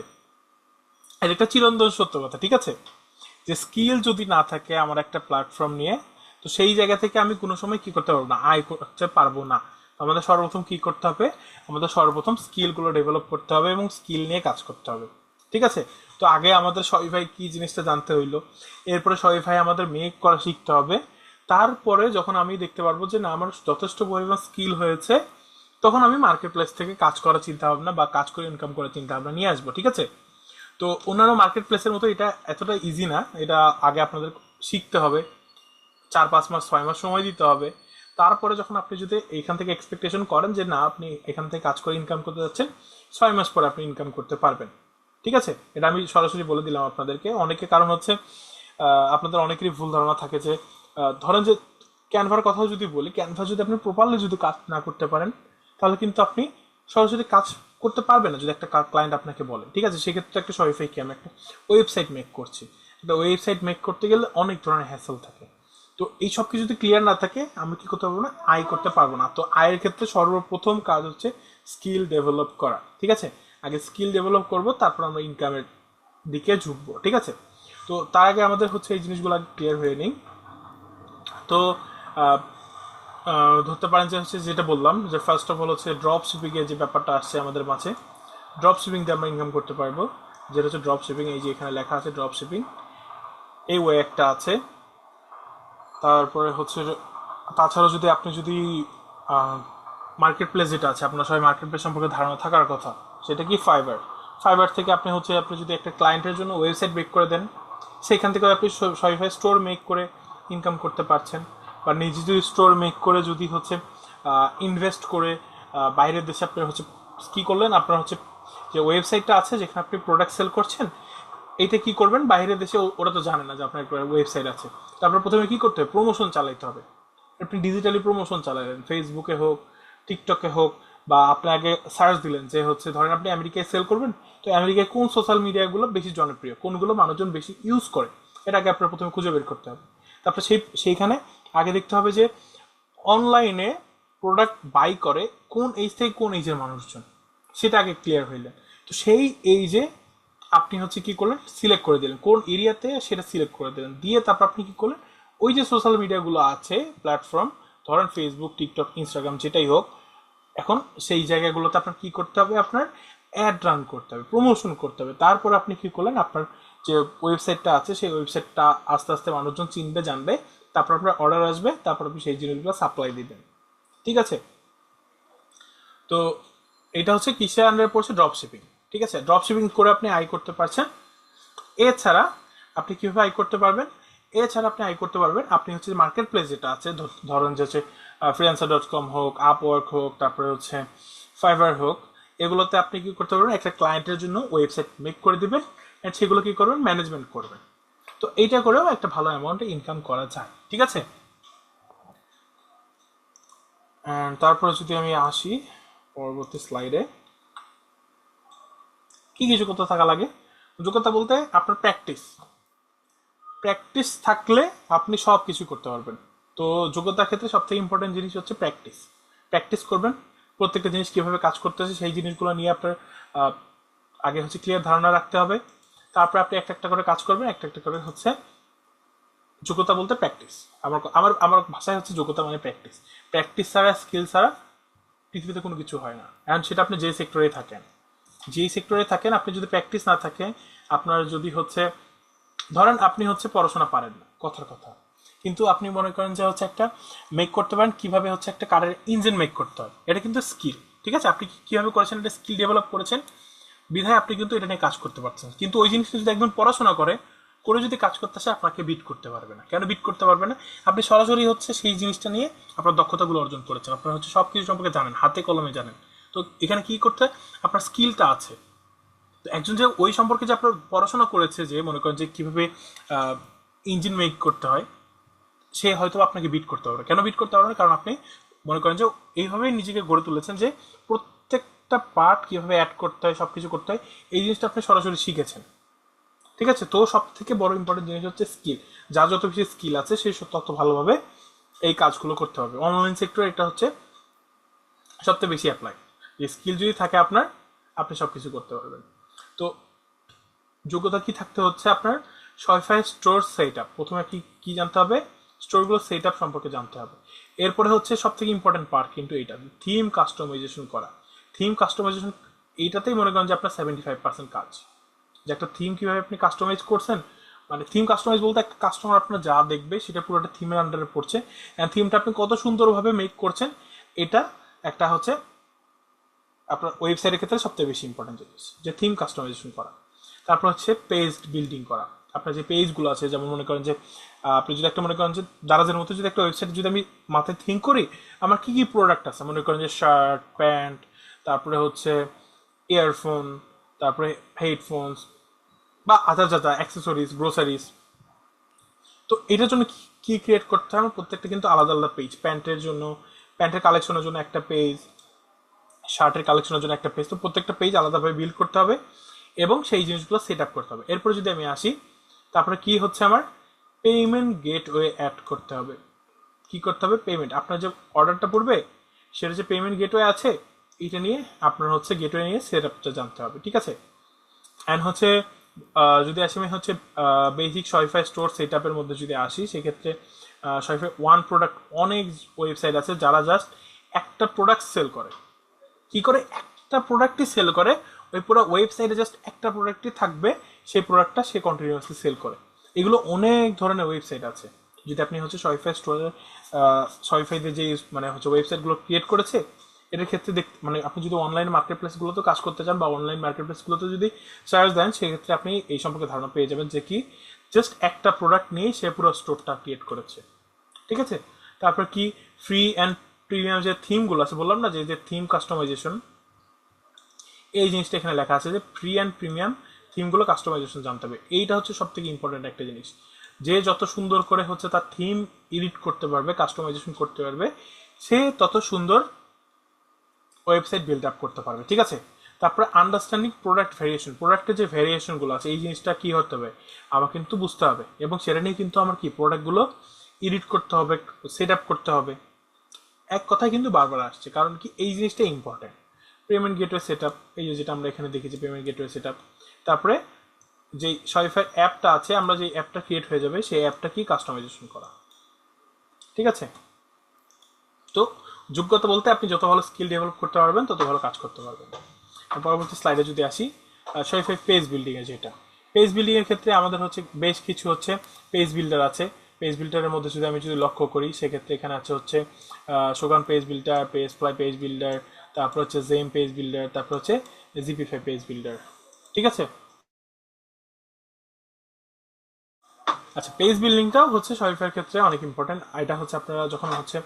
এটা একটা চিরন্তন সত্য কথা, ঠিক আছে? যে স্কিল যদি না থাকে আমার একটা প্ল্যাটফর্ম নিয়ে, তো সেই জায়গা থেকে আমি কোনো সময় কি করতে পারবো না, আয় করতে পারবো না। আমাদের সর্বপ্রথম কি করতে হবে, আমাদের সর্বপ্রথম স্কিলগুলো ডেভেলপ করতে হবে এবং স্কিল নিয়ে কাজ করতে হবে, ঠিক আছে? তো আগে আমাদের শপিফাই কি জিনিসটা জানতে হইলো, এরপরে শপিফাই আমাদের মেক করা শিখতে হবে। তারপরে যখন আমি দেখতে পারবো যে না আমার যথেষ্ট পরিমাণ স্কিল হয়েছে, তখন আমি মার্কেট প্লেস থেকে কাজ করার চিন্তা ভাবনা বা কাজ করে ইনকাম করার চিন্তা ভাবনা নিয়ে আসবো, ঠিক আছে? তো অন্যান্য মার্কেট প্লেসের মতো এটা এতটা ইজি না, এটা আগে আপনাদের শিখতে হবে, 4-5 মাস 6 মাস সময় দিতে হবে। তারপরে যখন আপনি যদি এইখান থেকে এক্সপেকটেশন করেন যে না আপনি এখান থেকে কাজ করে ইনকাম করতে যাচ্ছেন, 6 মাস পরে আপনি ইনকাম করতে পারবেন, ঠিক আছে? এটা আমি সরাসরি বলে দিলাম আপনাদেরকে। অনেকে কারণ হচ্ছে আপনাদের অনেকেরই ভুল ধারণা থাকে যে ধরেন যে ক্যানভার কথাও যদি বলি, ক্যানভা যদি আপনি প্রপারলি যদি কাজ না করতে পারেন তাহলে কিন্তু আপনি সরাসরি কাজ করতে পারবেন না। যদি একটা ক্লায়েন্ট আপনাকে বলে, ঠিক আছে, সেক্ষেত্রে একটা শপিফাই কি আমি একটা ওয়েবসাইট মেক করছি, একটা ওয়েবসাইট মেক করতে গেলে অনেক ধরনের হ্যাসেল থাকে। তো এই সব কিছু যদি ক্লিয়ার না থাকে আমি কি করতে পারবো না, আয় করতে পারবো না। তো আয়ের ক্ষেত্রে সর্বপ্রথম কাজ হচ্ছে স্কিল ডেভেলপ করা, ঠিক আছে? আগে স্কিল ডেভেলপ করব, তারপর আমরা ইনকামের দিকে ঝুঁকবো, ঠিক আছে? তো তার আগে আমাদের হচ্ছে এই জিনিসগুলো আগে ক্লিয়ার হয়ে নেই। তো আহ, ধরতে পারেন যে হচ্ছে যেটা বললাম যে ফার্স্ট অফ অল হচ্ছে ড্রপ শিপিং এর যে ব্যাপারটা আসছে আমাদের মাঝে, ড্রপ শিপিং দিয়ে আমরা ইনকাম করতে পারবো। যেটা হচ্ছে ড্রপ শিপিং, এই যে এখানে লেখা আছে ড্রপ শিপিং, এই ওয়ে একটা আছে। তারপরে হচ্ছে তাছাড়াও যদি আপনি যদি মার্কেট প্লেস যেটা আছে, আপনার সবাই মার্কেট প্লেস সম্পর্কে ধারণা থাকার কথা, সেটা কি ফাইবার। ফাইবার থেকে আপনি হচ্ছে আপনি যদি একটা ক্লায়েন্টের জন্য ওয়েবসাইট মেক করে দেন, সেখান থেকে আপনি শপিফাই স্টোর মেক করে ইনকাম করতে পারছেন। বা নিজে যদি স্টোর মেক করে যদি হচ্ছে ইনভেস্ট করে বাইরের দেশে আপনি হচ্ছে কী করলেন, আপনার হচ্ছে যে ওয়েবসাইটটা আছে যেখানে আপনি প্রোডাক্ট সেল করছেন, এইটা কি করবেন, বাইরের দেশে ওরা তো জানে না যে আপনার একটা ওয়েবসাইট আছে। তারপর প্রথমে কি করতে হবে, প্রমোশন চালাইতে হবে। আপনি ডিজিটালি প্রমোশন চালালেন, ফেসবুকে হোক, টিকটকে হোক, বা আপনি আগে সার্চ দিলেন যে হচ্ছে ধরেন আপনি আমেরিকায় সেল করবেন, তো আমেরিকায় কোন সোশ্যাল মিডিয়াগুলো বেশি জনপ্রিয়, কোনগুলো মানুষজন বেশি ইউজ করে, এটা আগে আপনার প্রথমে খুঁজে বের করতে হবে। তারপর সেইখানে আগে দেখতে হবে যে অনলাইনে প্রোডাক্ট বাই করে কোন এজ থেকে কোন এজের মানুষজন, সেটা আগে ক্লিয়ার হইলেন। তো সেই এইজে আপনি হচ্ছে কি করলেন, সিলেক্ট করে দিলেন কোন এরিয়াতে, সেটা সিলেক্ট করে দিলেন, দিয়ে তারপর আপনি কি করলেন, ওই যে সোশ্যাল মিডিয়াগুলো আছে প্ল্যাটফর্ম, ধরেন ফেসবুক, টিকটক, ইনস্টাগ্রাম, যেটাই হোক, এখন সেই জায়গাগুলোতে আপনার কি করতে হবে, আপনার অ্যাড রান করতে হবে, প্রমোশন করতে হবে। তারপর আপনি কি করলেন, আপনার যে ওয়েবসাইটটা আছে সেই ওয়েবসাইটটা আস্তে আস্তে মানুষজন চিনবে, জানবে, তারপর আপনার অর্ডার আসবে, তারপর আপনি সেই জিনিসগুলো সাপ্লাই দিবেন, ঠিক আছে? তো এটা হচ্ছে কিসের আন্ডারে পড়ছে, ড্রপ শিপিং, ঠিক আছে? ড্রপ শিপিং করে আপনি আয় করতে পারছেন। এছাড়া আপনি কিভাবে আয় করতে পারবেন, এছাড়া আপনি আয় করতে পারবেন, আপনি হচ্ছে মার্কেট প্লেস যেটা আছে, ধরেন যে হচ্ছে ফ্রিল্যান্সার.কম হোক, আপওয়ার্ক হোক, তারপরে হচ্ছে ফাইবার হোক, এগুলোতে আপনি কি করতে পারবেন, একটা ক্লায়েন্টের জন্য ওয়েবসাইট মেক করে দিবেন, অ্যান্ড সেগুলো কি করবেন, ম্যানেজমেন্ট করবেন। তো এইটা করেও একটা ভালো অ্যামাউন্টে ইনকাম করা যায়, ঠিক আছে? তারপরে যদি আমি আসি পরবর্তী স্লাইডে, কি কি যোগ্যতা থাকা লাগে। যোগ্যতা বলতে আপনার প্র্যাকটিস, প্র্যাকটিস থাকলে আপনি সব কিছু করতে পারবেন। তো যোগ্যতার ক্ষেত্রে সবথেকে ইম্পর্টেন্ট জিনিস হচ্ছে প্র্যাকটিস। প্র্যাকটিস করবেন, প্রত্যেকটা জিনিস কীভাবে কাজ করতেছে সেই জিনিসগুলো নিয়ে আপনার আহ, আগে হচ্ছে ক্লিয়ার ধারণা রাখতে হবে। তারপরে আপনি একটা একটা করে কাজ করবেন, একটা একটা করে হচ্ছে যোগ্যতা বলতে প্র্যাকটিস। আমার আমার আমার ভাষায় হচ্ছে যোগ্যতা মানে প্র্যাকটিস। প্র্যাকটিস ছাড়া, স্কিল ছাড়া পৃথিবীতে কোনো কিছু হয় না। অ্যান্ড সেটা আপনি যে সেক্টরে থাকেন, যেই সেক্টরে থাকেন, আপনি যদি প্র্যাকটিস না থাকে, আপনার যদি হচ্ছে, ধরেন আপনি হচ্ছে পড়াশোনা পারেন না, কথার কথা, কিন্তু আপনি মনে করেন যে হচ্ছে একটা মেক করতে পারেন, কিভাবে হচ্ছে একটা কারের ইঞ্জিন মেক করতে হয়, এটা কিন্তু স্কিল। ঠিক আছে, আপনি কিভাবে করেছেন, এটা স্কিল ডেভেলপ করেছেন, বিধায় আপনি কিন্তু এটা নিয়ে কাজ করতে পারছেন। কিন্তু ওই জিনিসটা যদি একদম পড়াশোনা করে যদি কাজ করতে আসে, আপনাকে বিট করতে পারবে না। কেন বিট করতে পারবে না? আপনি সরাসরি হচ্ছে সেই জিনিসটা নিয়ে আপনার দক্ষতাগুলো অর্জন করেছেন, আপনার হচ্ছে সব কিছু সম্পর্কে জানেন, হাতে কলমে জানেন। তো এখানে কি করতে হয়, আপনার স্কিলটা আছে। তো একজন যে ওই সম্পর্কে যে আপনার পড়াশোনা করেছে, যে মনে করেন যে কিভাবে ইঞ্জিন মেক করতে হয়, সে হয়তো আপনাকে বিট করতে পারবে। কেন বিট করতে পারবে না? কারণ আপনি মনে করেন যে এইভাবেই নিজেকে গড়ে তুলেছেন, যে প্রত্যেকটা পার্ট কিভাবে অ্যাড করতে হয়, সব কিছু করতে হয়, এই জিনিসটা আপনি সরাসরি শিখেছেন। ঠিক আছে, তো সব থেকে বড় ইম্পর্টেন্ট জিনিস হচ্ছে স্কিল। যার যত বেশি স্কিল আছে, সে তত ভালোভাবে এই কাজগুলো করতে হবে। অনলাইন সেক্টর এটা হচ্ছে সবচেয়ে বেশি অ্যাপ্লাই। যে স্কিল যদি থাকে আপনার, আপনি সব কিছু করতে পারবেন। তো যোগ্যতা কি থাকতে হচ্ছে আপনার, শপিফাই স্টোর সেট আপ। প্রথমে কি কি জানতে হবে, স্টোরগুলো সেট আপ সম্পর্কে জানতে হবে। এরপরে হচ্ছে সব থেকে ইম্পর্টেন্ট পার্ট কিন্তু এইটা, থিম কাস্টমাইজেশন করা। থিম কাস্টমাইজেশন, এইটাতেই মনে করেন যে আপনার 75% কাজ। যে একটা থিম কিভাবে আপনি কাস্টমাইজ করছেন, মানে থিম কাস্টমাইজ বলতে একটা কাস্টমার আপনার যা দেখবে সেটা পুরোটা থিমের আন্ডারে পড়ছে। অ্যান্ড থিমটা আপনি কত সুন্দরভাবে মেক করছেন, এটা একটা হচ্ছে আপনার ওয়েবসাইটের ক্ষেত্রে সবথেকে বেশি ইম্পর্টেন্ট জিনিস, যে থিম কাস্টমাইজেশন করা। তারপর হচ্ছে পেজ বিল্ডিং করা। আপনার যে পেজগুলো আছে, যেমন মনে করেন যে আপনি যদি একটা মনে করেন যে দারাজের মতো যদি একটা ওয়েবসাইট যদি আমি মাথায় থিঙ্ক করি, আমার কি কি প্রোডাক্ট আছে, মনে করেন যে শার্ট, প্যান্ট, তারপরে হচ্ছে ইয়ারফোন, তারপরে হেডফোনস বা আদার যা যা অ্যাক্সেসরিজ, গ্রোসারিজ। তো এটার জন্য কি ক্রিয়েট করতে হবে, প্রত্যেকটা কিন্তু আলাদা আলাদা পেজ। প্যান্টের জন্য, প্যান্টের কালেকশনের জন্য একটা পেজ, শার্টের কালেকশনের জন্য একটা পেজ। তো প্রত্যেকটা পেজ আলাদাভাবে বিল্ড করতে হবে এবং সেই জিনিসগুলো সেট আপ করতে হবে। এরপরে যদি আমি আসি, তারপরে কি হচ্ছে, আমার পেমেন্ট গেটওয়ে অ্যাড করতে হবে। কি করতে হবে, পেমেন্ট, আপনার যে অর্ডারটা পড়বে সেটা যে পেমেন্ট গেটওয়ে আছে, এটা নিয়ে আপনার হচ্ছে গেটওয়ে নিয়ে সেট আপটা জানতে হবে। ঠিক আছে, অ্যান্ড হচ্ছে যদি আসি আমি হচ্ছে বেসিক শপিফাই স্টোর সেট আপের মধ্যে যদি আসি, সেক্ষেত্রে শপিফাই ওয়ান প্রোডাক্ট, অনেক ওয়েবসাইট আছে যারা জাস্ট একটা প্রোডাক্ট সেল করে। কি করে, একটা প্রোডাক্টই সেল করে, ওই পুরো ওয়েবসাইটে জাস্ট একটা প্রোডাক্টই থাকবে, সেই প্রোডাক্টটা সে কন্টিনিউয়াসলি সেল করে। এগুলো অনেক ধরনের ওয়েবসাইট আছে। যদি আপনি হচ্ছে শপিফাই স্টোরে, শপিফাইতে যে মানে হচ্ছে ওয়েবসাইটগুলো ক্রিয়েট করেছে, এটার ক্ষেত্রে মানে আপনি যদি অনলাইন মার্কেট প্লেসগুলোতে কাজ করতে চান বা অনলাইন মার্কেট প্লেসগুলোতে যদি সার্চ দেন, সেক্ষেত্রে আপনি এই সম্পর্কে ধারণা পেয়ে যাবেন যে কি জাস্ট একটা প্রোডাক্ট নিয়েই সে পুরো স্টোরটা ক্রিয়েট করেছে। ঠিক আছে, তারপর কি ফ্রি অ্যান্ড প্রিমিয়াম যে থিমগুলো আছে, বললাম না যে যে থিম কাস্টমাইজেশন, এই জিনিসটা এখানে লেখা আছে যে ফ্রি অ্যান্ড প্রিমিয়াম থিমগুলো কাস্টমাইজেশন জানতে হবে। এইটা হচ্ছে সব থেকে ইম্পর্টেন্ট একটা জিনিস। যে যত সুন্দর করে হচ্ছে তার থিম এডিট করতে পারবে, কাস্টমাইজেশন করতে পারবে, সে তত সুন্দর ওয়েবসাইট বিল্ড আপ করতে পারবে। ঠিক আছে, তারপরে আন্ডারস্ট্যান্ডিং প্রোডাক্ট ভ্যারিয়েশন, প্রোডাক্টের যে ভ্যারিয়েশনগুলো আছে, এই জিনিসটা কি হতে হবে, আমার কিন্তু বুঝতে হবে, এবং সেটা নিয়ে কিন্তু আমার কি প্রোডাক্টগুলো এডিট করতে হবে, সেট আপ করতে হবে। এক কথায় কিন্তু বারবার আসছে, কারণ কি এই জিনিসটা important. Payment gateway set up, এই যে যেটা আমরা এখানে দেখেছি পেমেন্ট গেটওয়ে সেট আপ। তারপরে যেই শপিফাই অ্যাপটা আছে, আমরা যে অ্যাপটা ক্রিয়েট হয়ে যাবে, সেই অ্যাপটা কি কাস্টমাইজেশন করা। ঠিক আছে, তো যোগ্যতা বলতে আপনি যত ভালো স্কিল ডেভেলপ করতে পারবেন, তত ভালো কাজ করতে পারবেন। পরবর্তী স্লাইডে যদি আসি, শপিফাই পেজ বিল্ডিং এর যেটা, পেজ বিল্ডিং এর ক্ষেত্রে আমাদের হচ্ছে বেশ কিছু হচ্ছে পেজ বিল্ডার আছে। পেজ বিল্ডারের মধ্যে যদি আমি যদি লক্ষ্য করি, সেক্ষেত্রে এখানে আছে হচ্ছে Shogun page builder, PageFly page builder, তারপর হচ্ছে জেম পেজ বিল্ডার, তারপর হচ্ছে জিপিফাই পেজ বিল্ডার। ঠিক আছে, আচ্ছা, পেজ বিল্ডিংটাও হচ্ছে শপিফাইয়ের ক্ষেত্রে অনেক ইম্পর্টেন্ট। এটা হচ্ছে আপনারা যখন হচ্ছে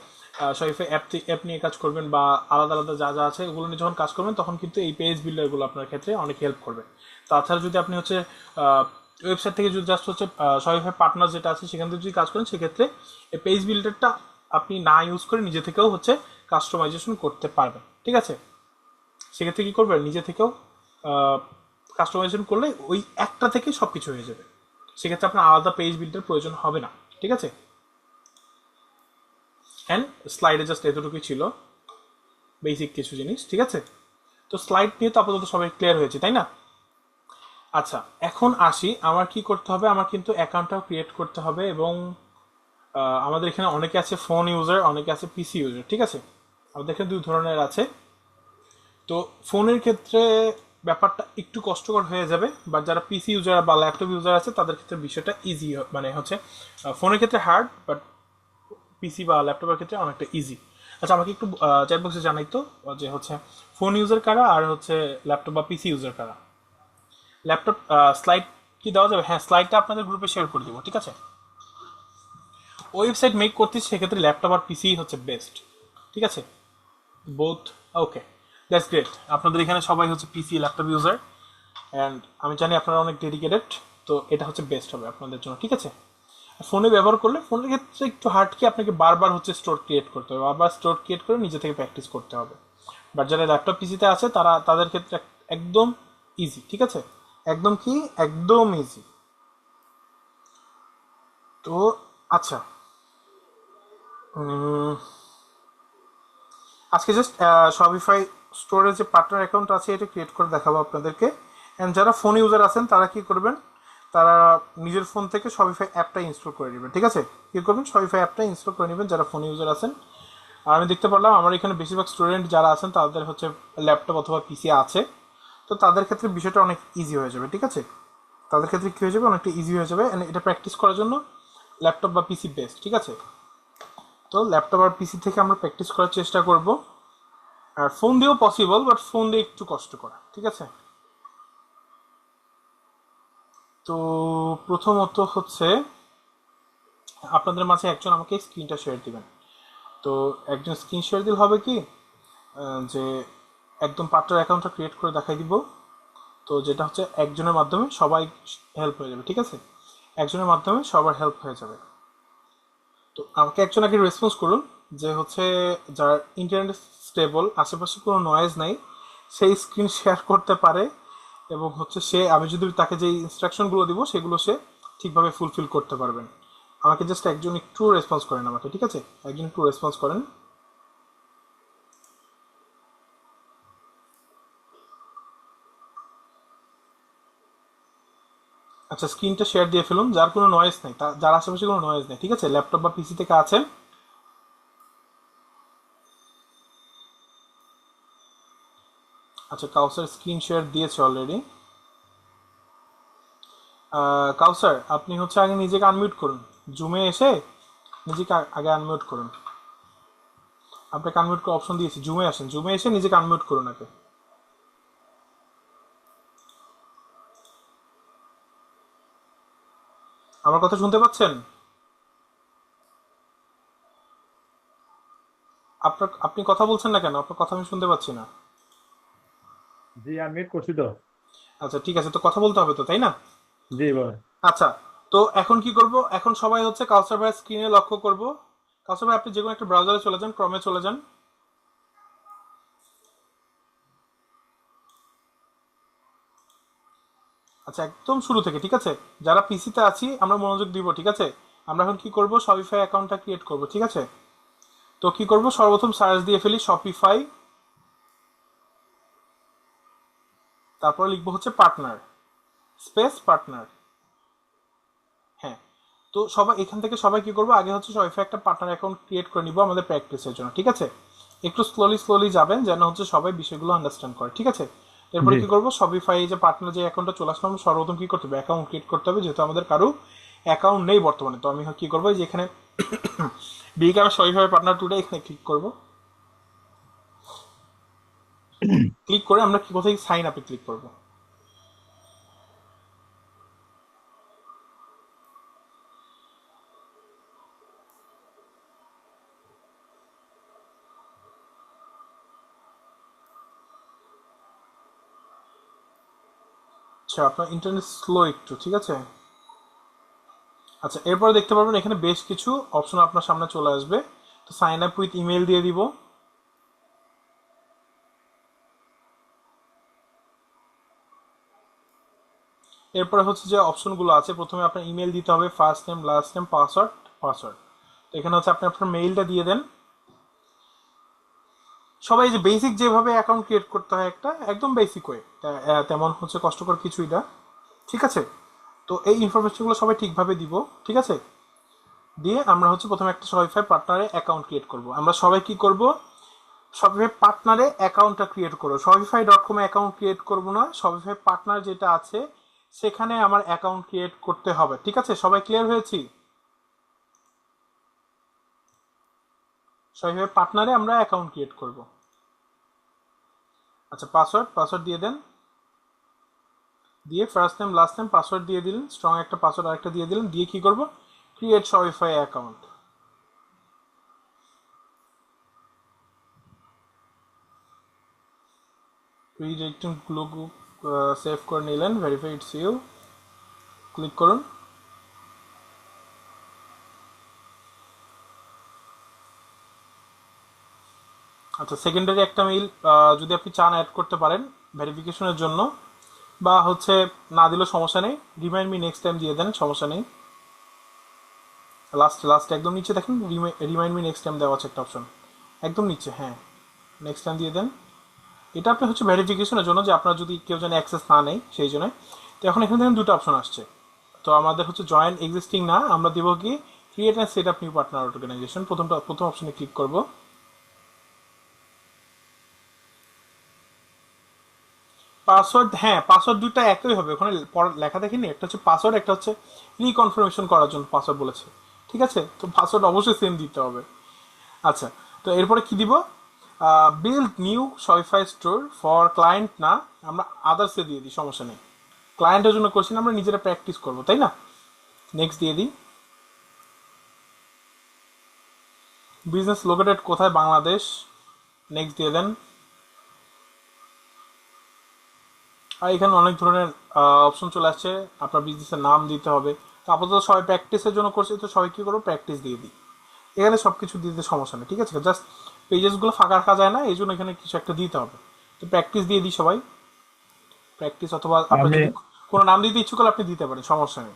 শপিফাই অ্যাপ নিয়ে কাজ করবেন বা আলাদা আলাদা যা যা আছে ওগুলো নিয়ে যখন কাজ করবেন, তখন কিন্তু এই পেজ বিল্ডারগুলো আপনার ক্ষেত্রে অনেক হেল্প করবে। তাছাড়া যদি আপনি হচ্ছে ওয়েবসাইট থেকে যদি জাস্ট হচ্ছে শপিফাই পার্টনার যেটা আছে সেখান থেকে যদি কাজ করেন, সেক্ষেত্রে এই পেজ বিল্ডারটা আপনি না ইউজ করে নিজে থেকেও হচ্ছে কাস্টমাইজেশন করতে পারবেন। ঠিক আছে, সেক্ষেত্রে কী করবেন, নিজে থেকেও কাস্টমাইজেশন করলে ওই একটা থেকে সব কিছু হয়ে যাবে। সেক্ষেত্রে আপনার আলাদা পেজ বিল্ডের প্রয়োজন হবে না। ঠিক আছে, অ্যান্ড স্লাইডে জাস্ট এতটুকুই ছিল বেসিক কিছু জিনিস। ঠিক আছে, তো স্লাইড নিয়ে তো আপাতত সবাই ক্লিয়ার হয়েছে, তাই না? আচ্ছা, এখন আসি আমার কি করতে হবে। আমার কিন্তু অ্যাকাউন্টটাও ক্রিয়েট করতে হবে, এবং আমাদের এখানে অনেকে আছে ফোন ইউজার, অনেকে আছে পিসি ইউজার, ঠিক আছে। আমাদের এখানে দুই ধরনের আছে। তো ফোনের ক্ষেত্রে ব্যাপারটা একটু কষ্টকর হয়ে যাবে, বাট যারা পিসি ইউজার বা ল্যাপটপ ইউজার আছে তাদের ক্ষেত্রে বিষয়টা ইজি, মানে হচ্ছে ফোনের ক্ষেত্রে হার্ড, বাট পিসি বা ল্যাপটপের ক্ষেত্রে অনেকটা ইজি। আচ্ছা, আমাকে একটু চ্যাট বক্সে জানাই তো যে হচ্ছে ফোন ইউজার কারা আর হচ্ছে ল্যাপটপ বা পিসি ইউজার কারা। ল্যাপটপ স্লাইড কি দেওয়া যাবে? হ্যাঁ, স্লাইডটা আপনাদের গ্রুপে শেয়ার করে দেবো, ঠিক আছে। ওয়েবসাইট মেক করতে সেক্ষেত্রে ল্যাপটপ আর পিসি হচ্ছে বেস্ট, ঠিক আছে। বোথ। Okay, that's great. আপনাদের এখানে সবাই হচ্ছে পিসি ল্যাপটপ ইউজার, অ্যান্ড আমি জানি আপনারা অনেক ডেডিকেটেড। তো এটা হচ্ছে বেস্ট হবে আপনাদের জন্য, ঠিক আছে। ফোনে ব্যবহার করলে ফোনের ক্ষেত্রে একটু হার্ড, কি আপনাকে বারবার হচ্ছে স্টোর ক্রিয়েট করতে হবে, বারবার স্টোর ক্রিয়েট করে নিজে থেকে প্র্যাকটিস করতে হবে। বাট যারা ল্যাপটপ পিসিতে আছে তাদের ক্ষেত্রে একদম ইজি, ঠিক আছে। একদম কি, একদম ইজি। তো আচ্ছা, আজকে জাস্ট শপিফাই স্টোরের যে পার্টনার অ্যাকাউন্ট আছে এটা ক্রিয়েট করে দেখাবো আপনাদেরকে। অ্যান্ড যারা ফোন ইউজার আছেন তারা কি করবেন, তারা নিজের ফোন থেকে শপিফাই অ্যাপটা ইনস্টল করে নেবেন, ঠিক আছে। কি করবেন, শপিফাই অ্যাপটা ইনস্টল করে নেবেন যারা ফোন ইউজার আছেন। আর আমি দেখতে পারলাম আমার এখানে বেশিরভাগ স্টুডেন্ট যারা আছেন তাদের হচ্ছে ল্যাপটপ অথবা পিসি আছে। তো তাদের ক্ষেত্রে বিষয়টা অনেক ইজি হয়ে যাবে, ঠিক আছে। তাদের ক্ষেত্রে কী হয়ে যাবে, অনেকটা ইজি হয়ে যাবে। And এটা প্র্যাকটিস করার জন্য ল্যাপটপ বা পিসি বেস্ট, ঠিক আছে। তো ল্যাপটপ আর পিসি থেকে আমরা প্র্যাকটিস করার চেষ্টা করব। আর ফোন দিয়েও পসিবল, বাট ফোন দিয়ে একটু কষ্ট করা, ঠিক আছে। তো প্রথমত হচ্ছে আপনাদের মাঝে একজন আমাকে স্ক্রিনটা শেয়ার দিবেন। তো একজন স্ক্রিন শেয়ার দিলে হবে কি, যে একদম পার্টনার অ্যাকাউন্টটা ক্রিয়েট করে দেখাই দিব। তো যেটা হচ্ছে একজনের মাধ্যমে সবাই হেল্প হয়ে যাবে, ঠিক আছে। একজনের মাধ্যমে সবার হেল্প হয়ে যাবে। তো আমাকে একজন আগে রেসপন্স করুন যে হচ্ছে যার ইন্টারনেট স্টেবল, আশেপাশে কোনো নয়েজ নাই, সেই স্ক্রিন শেয়ার করতে পারে, এবং হচ্ছে সে, আমি যদি তাকে যে ইনস্ট্রাকশনগুলো দিব সেগুলো সে ঠিকভাবে ফুলফিল করতে পারবেন। আমাকে জাস্ট একজন একটু রেসপন্স করেন আমাকে, ঠিক আছে। একজন একটু রেসপন্স করেন। আচ্ছা, স্ক্রিনটা শেয়ার দিয়ে ফেলুন যার কোনো নয়েজ নেই, যার আশেপাশে কোনো নয়েজ নেই, ঠিক আছে। ল্যাপটপ বা পিসি থেকে আছেন। আচ্ছা, কাউসার স্ক্রিন শেয়ার দিয়েছে অলরেডি। কাউসার, আপনি হচ্ছে আগে নিজেকে আনমিউট করুন। জুমে এসে নিজেকে আগে আনমিউট করুন। আপনাকে আনমিউট করে অপশন দিয়েছি, জুমে আসেন, জুমে এসে নিজেকে আনমিউট করুন আগে। আমার কথা শুনতে পাচ্ছেন? আপনি কথা বলছেন না কেন? আপনার কথা আমি শুনতে পাচ্ছি না। জি, আমি মিট করছি তো। আচ্ছা, ঠিক আছে, তো কথা বলতে হবে তো, তাই না? জি বল। আচ্ছা, তো এখন কি করব, এখন সবাই হচ্ছে কাউসার ভাই স্ক্রিনে লক্ষ্য করব। কাউসার ভাই আপনি যে কোনো একটা ব্রাউজারে চলে যান, ক্রমে চলে যান। আচ্ছা, একদম শুরু থেকে, ঠিক আছে। যারা পিসিতে আছি আমরা মনোযোগ দিব, ঠিক আছে। আমরা এখন কি করব, শপিফাই অ্যাকাউন্টটা ক্রিয়েট করব, ঠিক আছে। তো কি করব, সর্বপ্রথম সার্চ দিয়ে ফেলি শপিফাই, তারপর লিখবো হচ্ছে পার্টনার, স্পেস পার্টনার। হ্যাঁ। তো সবাই এখান থেকে সবাই কি করবো, আগে হচ্ছে শপিফাই একটা পার্টনার অ্যাকাউন্ট ক্রিয়েট করে নিব আমাদের প্র্যাকটিসের জন্য, ঠিক আছে। একটু স্লোলি স্লোলি যাবেন যেন হচ্ছে সবাই বিষয়গুলো আন্ডারস্ট্যান্ড করে, ঠিক আছে। এরপরে জি। কি করবো, শপিফাই যে পার্টনার যে অ্যাকাউন্টটা চলে আসলাম, সর্বপ্রথম কি করতে হবে, অ্যাকাউন্ট ক্রিয়েট করতে হবে, যেহেতু আমাদের কারো অ্যাকাউন্ট নেই বর্তমানে। তো আমি কি করবো, যে এখানে বিকার শপিফাই পার্টনার টুডে এখানে ক্লিক করব। ক্লিক করে আমরা কি কোথায় সাইন আপে ক্লিক করব। আচ্ছা, আপনার ইন্টারনেট স্লো একটু, ঠিক আছে। আচ্ছা, এরপরে দেখতে পারবেন এখানে বেশ কিছু অপশন আপনার সামনে চলে আসবে। তো সাইন আপ উইথ ইমেল দিয়ে দিব। এরপরে হচ্ছে যে অপশনগুলো আছে, প্রথমে আপনার ইমেল দিতে হবে, first name, last name, password, password. তো এখানে হচ্ছে আপনি আপনার মেইলটা দিয়ে দেন। সবাই যে বেসিক যেভাবে অ্যাকাউন্ট ক্রিয়েট করতে হয় একটা একদম বেসিক ওয়ে, তেমন হচ্ছে কষ্টকর কিছুই না। ঠিক আছে? তো এই ইনফরমেশনগুলো সবাই ঠিকভাবে দিব, ঠিক আছে? দিয়ে আমরা হচ্ছে প্রথমে একটা শপিফাই পার্টনারে অ্যাকাউন্ট ক্রিয়েট করব। আমরা সবাই কি করব, শপিফাই পার্টনারে অ্যাকাউন্টটা ক্রিয়েট করবো, shopify.com এ অ্যাকাউন্ট ক্রিয়েট করব না, শপিফাই পার্টনার যেটা আছে সেখানে আমার অ্যাকাউন্ট ক্রিয়েট করতে হবে, ঠিক আছে? সবাই ক্লিয়ার হয়েছি? শপিফাই পার্টনারে আমরা অ্যাকাউন্ট ক্রিয়েট করব। আচ্ছা, পাসওয়ার্ড দিয়ে দেন, দিয়ে first name last name password দিয়ে দিলেন, স্ট্রং একটা পাসওয়ার্ড আরেকটা দিয়ে দিলেন, দিয়ে কি করব, ক্রিয়েট শপিফাই অ্যাকাউন্ট। রিডিরেক্টিং গুলো সেভ করে নিলেন, ভেরিফাই ইটস ইউ, ক্লিক করুন। আচ্ছা, সেকেন্ডারি একটা মেইল যদি আপনি চান অ্যাড করতে পারেন ভেরিফিকেশনের জন্য, বা হচ্ছে না দিলেও সমস্যা নেই, রিমাইন্ড মি নেক্সট টাইম দিয়ে দেন, সমস্যা নেই। লাস্ট লাস্ট একদম নিচে দেখেন রিমাইন্ড মি নেক্সট টাইম দেওয়া আছে একটা অপশন, একদম নিচে, হ্যাঁ, নেক্সট টাইম দিয়ে দেন। এটা আপনি হচ্ছে ভেরিফিকেশনের জন্য, যে আপনার যদি কেউ যেন অ্যাক্সেস না নেই সেই জন্য। তো এখন এখানে দেখেন দুটো অপশন আসছে। তো আমাদের হচ্ছে জয়েন এক্সিস্টিং না, আমরা দিব কি create and set up new partner organisation, প্রথম অপশনে ক্লিক করব। পাসওয়ার্ড, হ্যাঁ পাসওয়ার্ড দুটো একই হবে, ওখানে লেখা দেখিনি, একটা হচ্ছে পাসওয়ার্ড, একটা হচ্ছে রিকনফার্মেশন করার জন্য পাসওয়ার্ড বলেছে, ঠিক আছে? তো পাসওয়ার্ড অবশ্যই সেম দিতে হবে। আচ্ছা, তো এরপরে কি দিব, build new Shopify store for client না, আমরা আদার্সে দিয়ে দিই, সমস্যা নেই। ক্লায়েন্টের জন্য করছি না, আমরা নিজেরা প্র্যাকটিস করবো, তাই না? নেক্সট দিয়ে দিই। বিজনেস লোকেটেড কোথায়, বাংলাদেশ, নেক্সট দিয়ে দেন। আর এখানে অনেক ধরনের অপশন চলে আসছে, আপনার বিজনেসের নাম দিতে হবে। তো আপাতত সবাই প্র্যাকটিসের জন্য করছি, তো সবাই কী করবো, প্র্যাকটিস দিয়ে দিই। এখানে সব কিছু দিতে সমস্যা নেই, ঠিক আছে? জাস্ট পেজেসগুলো ফাঁকা রাখা যায় না, এই জন্য এখানে কিছু একটা দিতে হবে। তো প্র্যাকটিস দিয়ে দিই সবাই, প্র্যাকটিস, অথবা আপনার আমি যদি কোনো নাম দিতে ইচ্ছুক হলে আপনি দিতে পারেন, সমস্যা নেই।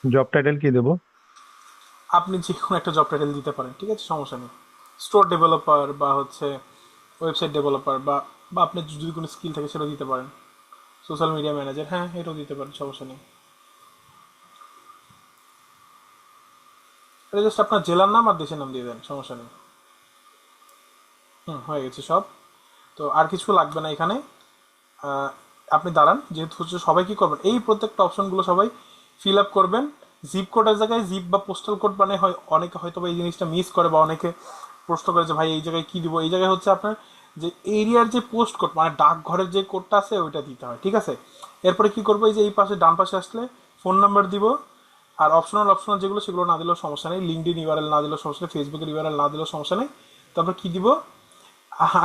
জব টাইটেল কি দেবো? আপনি যে কোনো একটা জব টাইটেল দিতে পারেন, ঠিক আছে, সমস্যা নেই। স্টোর ডেভেলপার, বা হচ্ছে ওয়েবসাইট ডেভেলপার, বা বা আপনার যদি কোনো স্কিল থাকে সেটা দিতে পারেন। সোশ্যাল মিডিয়া ম্যানেজার, হ্যাঁ এটাও দিতে পারেন, সমস্যা নেই। এটা জাস্ট আপনার জেলার নাম আর দেশের নাম দিয়ে দেন, সমস্যা নেই। হয়ে গেছে সব। তো আর কিছু লাগবে না এখানে। আহ, আপনি দাঁড়ান, যেহেতু হচ্ছে সবাই কি করবেন, এই প্রত্যেকটা অপশনগুলো সবাই ফিল আপ করবেন। জিপ কোডের জায়গায় জিপ বা পোস্টাল কোড, মানে হয় অনেকে হয়তো বা এই জিনিসটা মিস করে, বা অনেকে প্রশ্ন করে যে ভাই এই জায়গায় কি দিব, এই জায়গায় হচ্ছে আপনার যে এরিয়ার যে পোস্ট কোড, মানে ডাকঘরের যে কোডটা আছে ওইটা দিতে হয়, ঠিক আছে? এরপরে কি করবো, এই যে এই পাশে ডান পাশে আসলে ফোন নাম্বার দিব। আর অপশনাল যেগুলো সেগুলো না দিলেও সমস্যা নেই, লিঙ্কডিন ইউআরএল না দিলেও সমস্যা নেই, ফেসবুকের ইউআরএল না দিলেও সমস্যা নেই। তারপর কি দিব,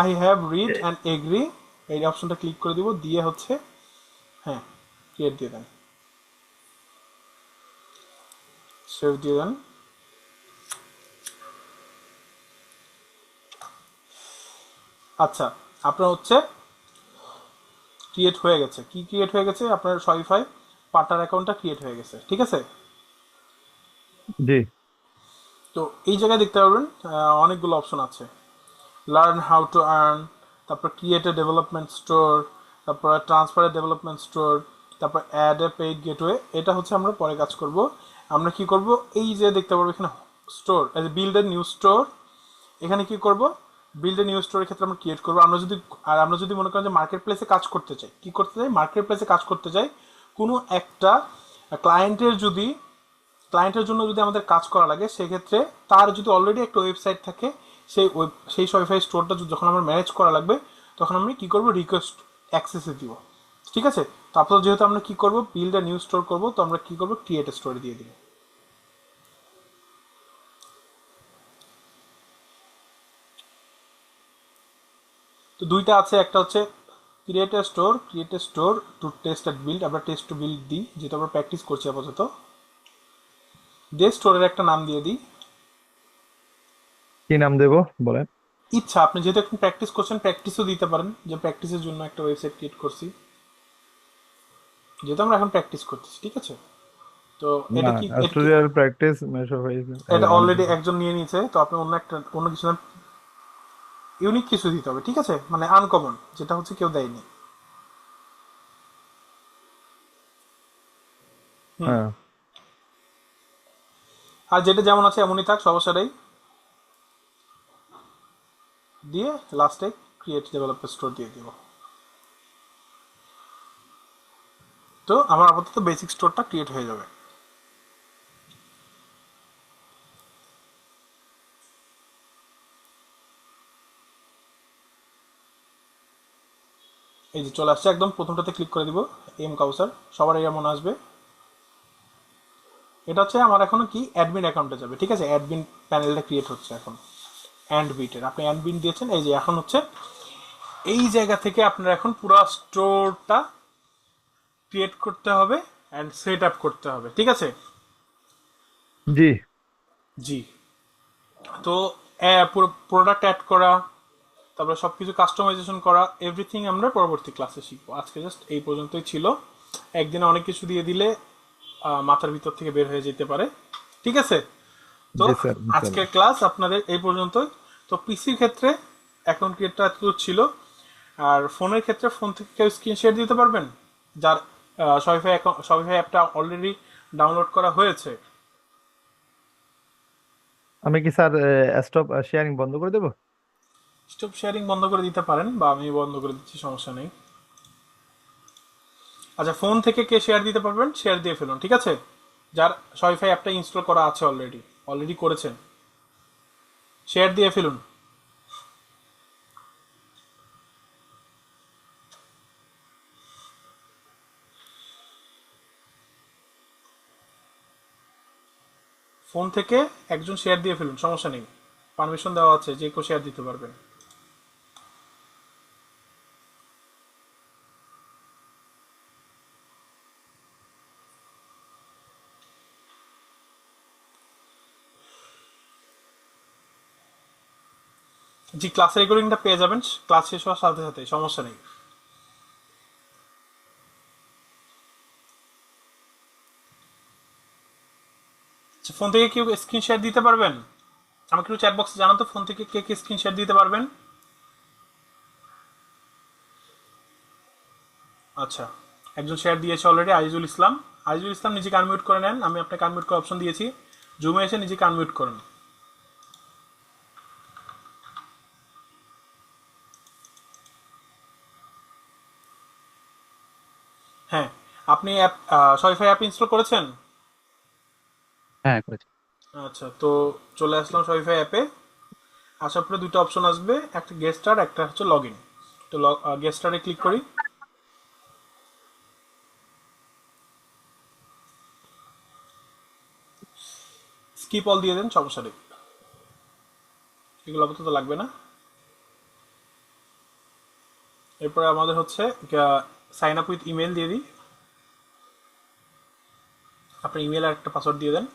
I have read and agree, এই অপশনটা ক্লিক করে দিব, দিয়ে হচ্ছে হ্যাঁ ক্রিয়েট দিয়ে দেন, সেভ দিয়ে দেন। আচ্ছা, আপনার হচ্ছে ক্রিয়েট হয়ে গেছে, কি ক্রিয়েট হয়ে গেছে, আপনার শপিফাই পার্টনার অ্যাকাউন্টটা ক্রিয়েট হয়ে গেছে, ঠিক আছে? জি। তো এই জায়গায় দেখতে পারবেন অনেকগুলো অপশন আছে, লার্ন হাউ টু আর্ন, তারপর ক্রিয়েট এ ডেভেলপমেন্ট স্টোর, তারপর ট্রান্সফার এ ডেভেলপমেন্ট স্টোর, তারপর অ্যাড এ পেইড গেটওয়ে, এটা হচ্ছে আমরা পরে কাজ করব। আমরা কি করব, এই যে দেখতে পারবো এখানে store, build a new store, এখানে কি করব, বিল্ড এ নিউ স্টোরের ক্ষেত্রে আমরা ক্রিয়েট করবো। আমরা যদি মনে করেন যে মার্কেট প্লেসে কাজ করতে চাই, কি করতে চাই, মার্কেট প্লেসে কাজ করতে চাই, কোনো একটা ক্লায়েন্টের যদি ক্লায়েন্টের জন্য যদি আমাদের কাজ করা লাগে, সেক্ষেত্রে তার যদি অলরেডি একটা ওয়েবসাইট থাকে, সেই শপিফাই স্টোরটা যখন আমরা ম্যানেজ করা লাগবে, তখন আমি কি করব, রিকোয়েস্ট অ্যাক্সেসে দিব, ঠিক আছে? তারপর যেহেতু আমরা কি করব, বিল্ড এ নিউ স্টোর করব, তো আমরা কি করব, ক্রিয়েট এ স্টোরে দিয়ে দিব। তো দুইটা আছে, একটা হচ্ছে create a store to test at build, আমরা টেস্ট টু বিল্ড দিই, যেহেতু আমরা প্র্যাকটিস করছি আপাতত। দিয়ে স্টোরের একটা নাম দিয়ে দিই। কি নাম দেবো বলেন? ইচ্ছা, আপনি যেহেতু এখন প্র্যাকটিস করছেন, প্র্যাকটিসও দিতে পারেন, যে প্র্যাকটিসের জন্য একটা ওয়েবসাইট ক্রিয়েট করছি, যেহেতু আমরা এখন প্র্যাকটিস করতেছি, ঠিক আছে? তো না, স্টুডিয়াল প্র্যাকটিস মেশো হয়েছে এটা অলরেডি একজন নিয়ে নিয়েছে, তো আপনি অন্য কিছু নাম, ইউনিক কিছু দিতে হবে, ঠিক আছে, মানে আনকমন, যেটা হচ্ছে কেউ দেয়নি। হুম। হ্যাঁ আর যেটা যেমন আছে এমনই থাক, সমস্যা নেই। দিয়ে লাস্টে ক্রিয়েট ডেভেলপার স্টোর দিয়ে দিব। তো আমার আপাতত বেসিক স্টোরটা ক্রিয়েট হয়ে যাবে। এই যে চলে আসছে, একদম প্রথমটাতে ক্লিক করে দিব, এম কাউসার, সবার এমন আসবে। এটা হচ্ছে আমার এখনো কি অ্যাডমিন অ্যাকাউন্টে যাবে, ঠিক আছে, অ্যাডমিন প্যানেলটা ক্রিয়েট হচ্ছে এখন অ্যান্ড বিটের, আপনি অ্যান্ড বিট দিয়েছেন, এই যে এখন হচ্ছে এই জায়গা থেকে আপনার এখন পুরো স্টোরটা ক্রিয়েট করতে হবে অ্যান্ড সেট আপ করতে হবে, ঠিক আছে। জি। জি। তো পুরো প্রোডাক্ট অ্যাড করা, তারপরে সব কিছু কাস্টমাইজেশন করা, এভরিথিং আমরা পরবর্তী ক্লাসে শিখবো। আজকে জাস্ট এই পর্যন্তই ছিল। একদিনে অনেক কিছু দিয়ে দিলে মাথার ভিতর থেকে বের হয়ে যেতে পারে, ঠিক আছে। তো জি স্যার, আজকের ইনশাল্লাহ। ক্লাস আপনাদের এই পর্যন্তই। তো পিসির ক্ষেত্রে অ্যাকাউন্ট ক্রিয়েটটা এতটুকু ছিল। আর ফোনের ক্ষেত্রে ফোন থেকে কেউ স্ক্রিন শেয়ার দিতে পারবেন, যার শপিফাই অ্যাকাউন্ট, শপিফাই অ্যাপটা অলরেডি ডাউনলোড করা হয়েছে। আমি কি স্যার স্টপ শেয়ারিং বন্ধ করে দেবো? স্টপ শেয়ারিং বন্ধ করে দিতে পারেন, বা আমি বন্ধ করে দিচ্ছি, সমস্যা নেই। আচ্ছা, ফোন থেকে কে শেয়ার দিতে পারবেন, শেয়ার দিয়ে ফেলুন, ঠিক আছে, যার শপিফাই অ্যাপটা ইনস্টল করা আছে অলরেডি, অলরেডি করেছেন, শেয়ার দিয়ে ফেলুন। ফোন থেকে একজন শেয়ার দিয়ে ফেলুন, সমস্যা নেই, পারমিশন দেওয়া আছে, যে কেউ শেয়ার দিতে পারবেন। জি, ক্লাসের রেকর্ডিংটা পেয়ে যাবেন ক্লাস শেষ হওয়ার সাথে সাথে, সমস্যা নেই। আচ্ছা, ফোন থেকে কেউ স্ক্রিন শেয়ার দিতে পারবেন? আমাকে একটু চ্যাট বক্সে জানান তো, ফোন থেকে কে কে স্ক্রিন শেয়ার দিতে পারবেন। আচ্ছা, একজন শেয়ার দিয়েছে অলরেডি, আইজুল ইসলাম। আইজুল ইসলাম নিজেকে আনমিউট করে নেন, আমি আপনাকে আনমিউট করার অপশন দিয়েছি, জুমে এসে নিজেকে আনমিউট করেন। হ্যাঁ, আপনি অ্যাপ, শপিফাই অ্যাপ ইনস্টল করেছেন? হ্যাঁ করেছি। আচ্ছা, তো চলে আসলাম শপিফাই অ্যাপে। আসার পরে দুটো অপশন আসবে, একটা গেস্ট স্টার, একটা হচ্ছে লগ ইন। তো গেস্ট স্টারে ক্লিক করি। স্কিপ অল দিয়ে দেন, সমস্যা নেই, এগুলো আপাতত লাগবে না। এরপরে আমাদের হচ্ছে সাইন আপ উইথ ইমেল দিয়ে দিই। আপনার ইমেল আর একটা পাসওয়ার্ড দিয়ে দেন।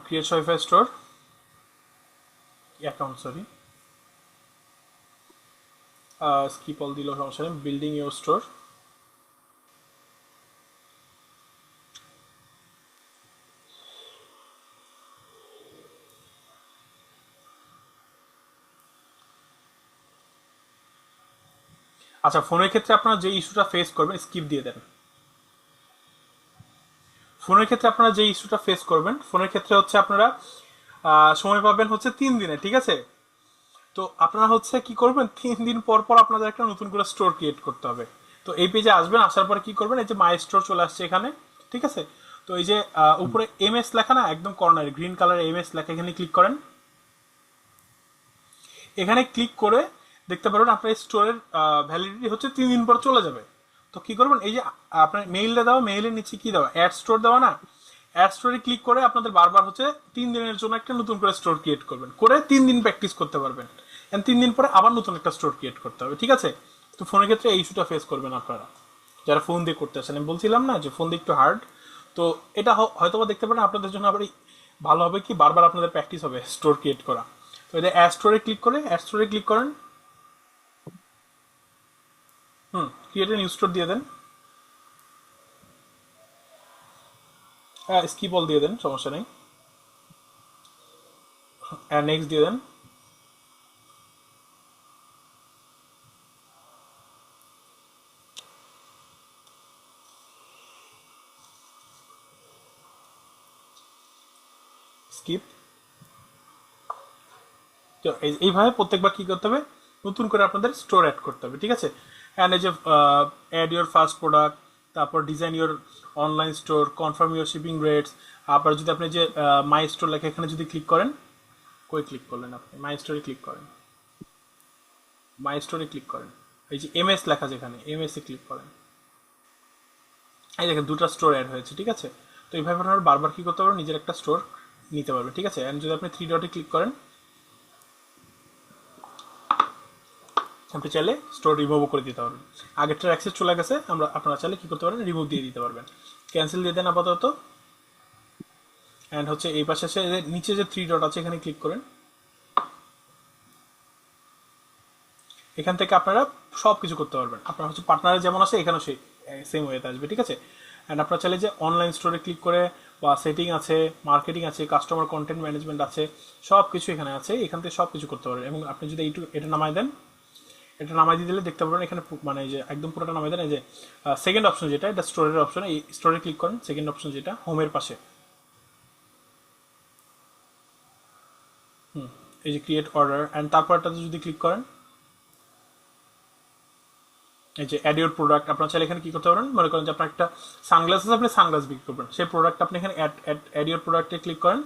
Create Shopify store account, sorry, skip all দিলেও সমস্যা নেই, বিল্ডিং ইউর স্টোর। আচ্ছা, ফোনের ক্ষেত্রে আপনারা যে ইস্যুটা ফেস করবেন, স্কিপ দিয়ে দেন। ফোনের ক্ষেত্রে আপনারা যে ইস্যুটা ফেস করবেন, ফোনের ক্ষেত্রে হচ্ছে আপনারা সময় পাবেন হচ্ছে 3 দিনে, ঠিক আছে। তো আপনারা হচ্ছে কি করবেন, 3 দিন পর পর আপনাদের একটা নতুন করে স্টোর ক্রিয়েট করতে হবে। তো এই পেজে আসবেন, আসার পরে কি করবেন, এই যে মাই স্টোর চলে আসছে এখানে, ঠিক আছে। তো এই যে উপরে এমএস লেখা না, একদম কর্নারে গ্রিন কালার এমএস লেখা, এখানে ক্লিক করেন। এখানে ক্লিক করে দেখতে পারবেন আপনার স্টোরের ভ্যালিডিটি হচ্ছে 3 দিন পর চলে যাবে। তো কি করবেন, এই যে আপনার মেইলটা দেওয়া, মেইলের নিচে কি দেওয়া, অ্যাড স্টোর দেওয়া না, অ্যাড স্টোরে ক্লিক করে আপনাদের বারবার হচ্ছে 3 দিনের জন্য একটা নতুন করে স্টোর ক্রিয়েট করবেন, করে 3 দিন প্র্যাকটিস করতে পারবেন। 3 দিন পরে আবার নতুন একটা স্টোর ক্রিয়েট করতে হবে, ঠিক আছে। তো ফোনের ক্ষেত্রে এই ইস্যুটা ফেস করবেন আপনারা, যারা ফোন দিয়ে করতে আসেন। আমি বলছিলাম না যে ফোন দিয়ে একটু হার্ড। তো এটা হয়তো বা দেখতে পারেন আপনাদের জন্য আবার ভালো হবে কি বারবার আপনাদের প্র্যাকটিস হবে স্টোর ক্রিয়েট করা। তো এটা অ্যাড স্টোরে ক্লিক করে অ্যাড স্টোরে ক্লিক করেন, ক্রিয়েট নিউ স্টোর দিয়ে দেন, হ্যাঁ স্কিপ অল দিয়ে দেন, সমস্যা নেই, আর নেক্সট দিয়ে দেন। স্কিপ। তো এইভাবে প্রত্যেকবার কি করতে হবে, নতুন করে আপনাদের স্টোর অ্যাড করতে হবে, ঠিক আছে। অ্যান্ড এই যে অ্যাড ইউর ফার্স্ট প্রোডাক্ট, তারপর design your online store, confirm your shipping rates. আবার যদি আপনি যে মাই স্টোর লেখা এখানে যদি ক্লিক করেন, কই ক্লিক করলেন আপনি, মাই স্টোরে ক্লিক করেন, মাই স্টোরে ক্লিক করেন, এই যে এমএস লেখা যেখানে এমএস এ ক্লিক করেন, এই দেখেন দুটো স্টোর অ্যাড হয়েছে, ঠিক আছে। তো এইভাবে আপনারা বারবার কি করতে পারবেন, নিজের একটা স্টোর নিতে পারবেন, ঠিক আছে। অ্যান্ড যদি আপনি থ্রি ডটে ক্লিক করেন, আপনি চাইলে স্টোর রিমুভও করে দিতে পারবেন। আগেরটার অ্যাক্সেস চলে গেছে, আপনারা চাইলে কি করতে পারেন, রিমুভ দিয়ে দিতে পারবেন, ক্যান্সেল দিয়ে দেন আপাতত। অ্যান্ড হচ্ছে এই পাশে এসে নিচে যে থ্রি ডট আছে এখানে ক্লিক করেন, এখান থেকে আপনারা সব কিছু করতে পারবেন। আপনার হচ্ছে পার্টনারে যেমন আছে এখানেও সেই সেম ওয়েতে আসবে, ঠিক আছে। অ্যান্ড আপনারা চাইলে যে অনলাইন স্টোরে ক্লিক করে বা সেটিং আছে, মার্কেটিং আছে, কাস্টমার কন্টেন্ট ম্যানেজমেন্ট আছে, সব কিছু এখানে আছে, এখান থেকে সব কিছু করতে পারবেন। এবং আপনি যদি এটা নামায় দেন, এটা নামাই দিয়ে দিলে দেখতে পারবেন এখানে মানে এই যে একদম পুরোটা নামাই দেন, এই যে সেকেন্ড অপশন যেটা, এটা স্টোরের অপশন, এই স্টোরে ক্লিক করেন, সেকেন্ড অপশন যেটা হোমের পাশে, এই যে ক্রিয়েট অর্ডার। অ্যান্ড তারপরটাতে যদি ক্লিক করেন, এই যে অ্যাড ইউর প্রোডাক্ট, আপনার চাইলে এখানে কি করতে পারেন, মনে করেন যে আপনার একটা সানগ্লাস আছে, আপনি সানগ্লাস বিক্রি করবেন, সেই প্রোডাক্ট আপনি এখানে অ্যাড ইউর প্রোডাক্টে ক্লিক করেন।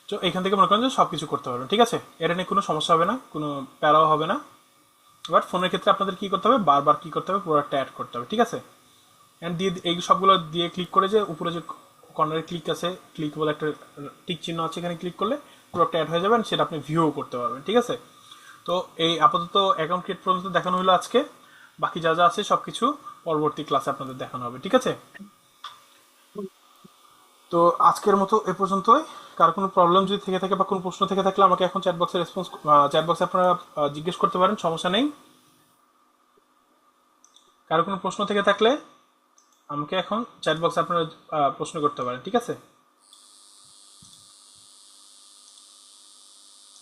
তো এখান থেকে মনে করেন যে সব কিছু করতে পারবেন, ঠিক আছে। এটা নিয়ে কোনো সমস্যা হবে না, কোনো প্যারাও হবে না। এবার ফোনের ক্ষেত্রে আপনাদের কি করতে হবে, বারবার কি করতে হবে, প্রোডাক্টটা অ্যাড করতে হবে, ঠিক আছে। অ্যান্ড দিয়ে এই সবগুলো দিয়ে ক্লিক করে যে উপরে যে কর্নারে ক্লিক আছে, ক্লিক বলে একটা টিক চিহ্ন আছে, এখানে ক্লিক করলে প্রোডাক্টটা অ্যাড হয়ে যাবেন, সেটা আপনি ভিউও করতে পারবেন, ঠিক আছে। তো এই আপাতত অ্যাকাউন্ট ক্রিয়েট পর্যন্ত দেখানো হলো আজকে, বাকি যা যা আছে সব কিছু পরবর্তী ক্লাসে আপনাদের দেখানো হবে, ঠিক আছে। তো আজকের মতো এ পর্যন্তই। কার কোনো প্রবলেম যদি থেকে থাকে বা কোনো প্রশ্ন থেকে থাকলে আমাকে এখন চ্যাট বক্সে আপনারা জিজ্ঞেস করতে পারেন, সমস্যা নেই। কারো কোনো প্রশ্ন থেকে থাকলে আমাকে এখন চ্যাট বক্সে আপনারা প্রশ্ন করতে পারেন, ঠিক আছে।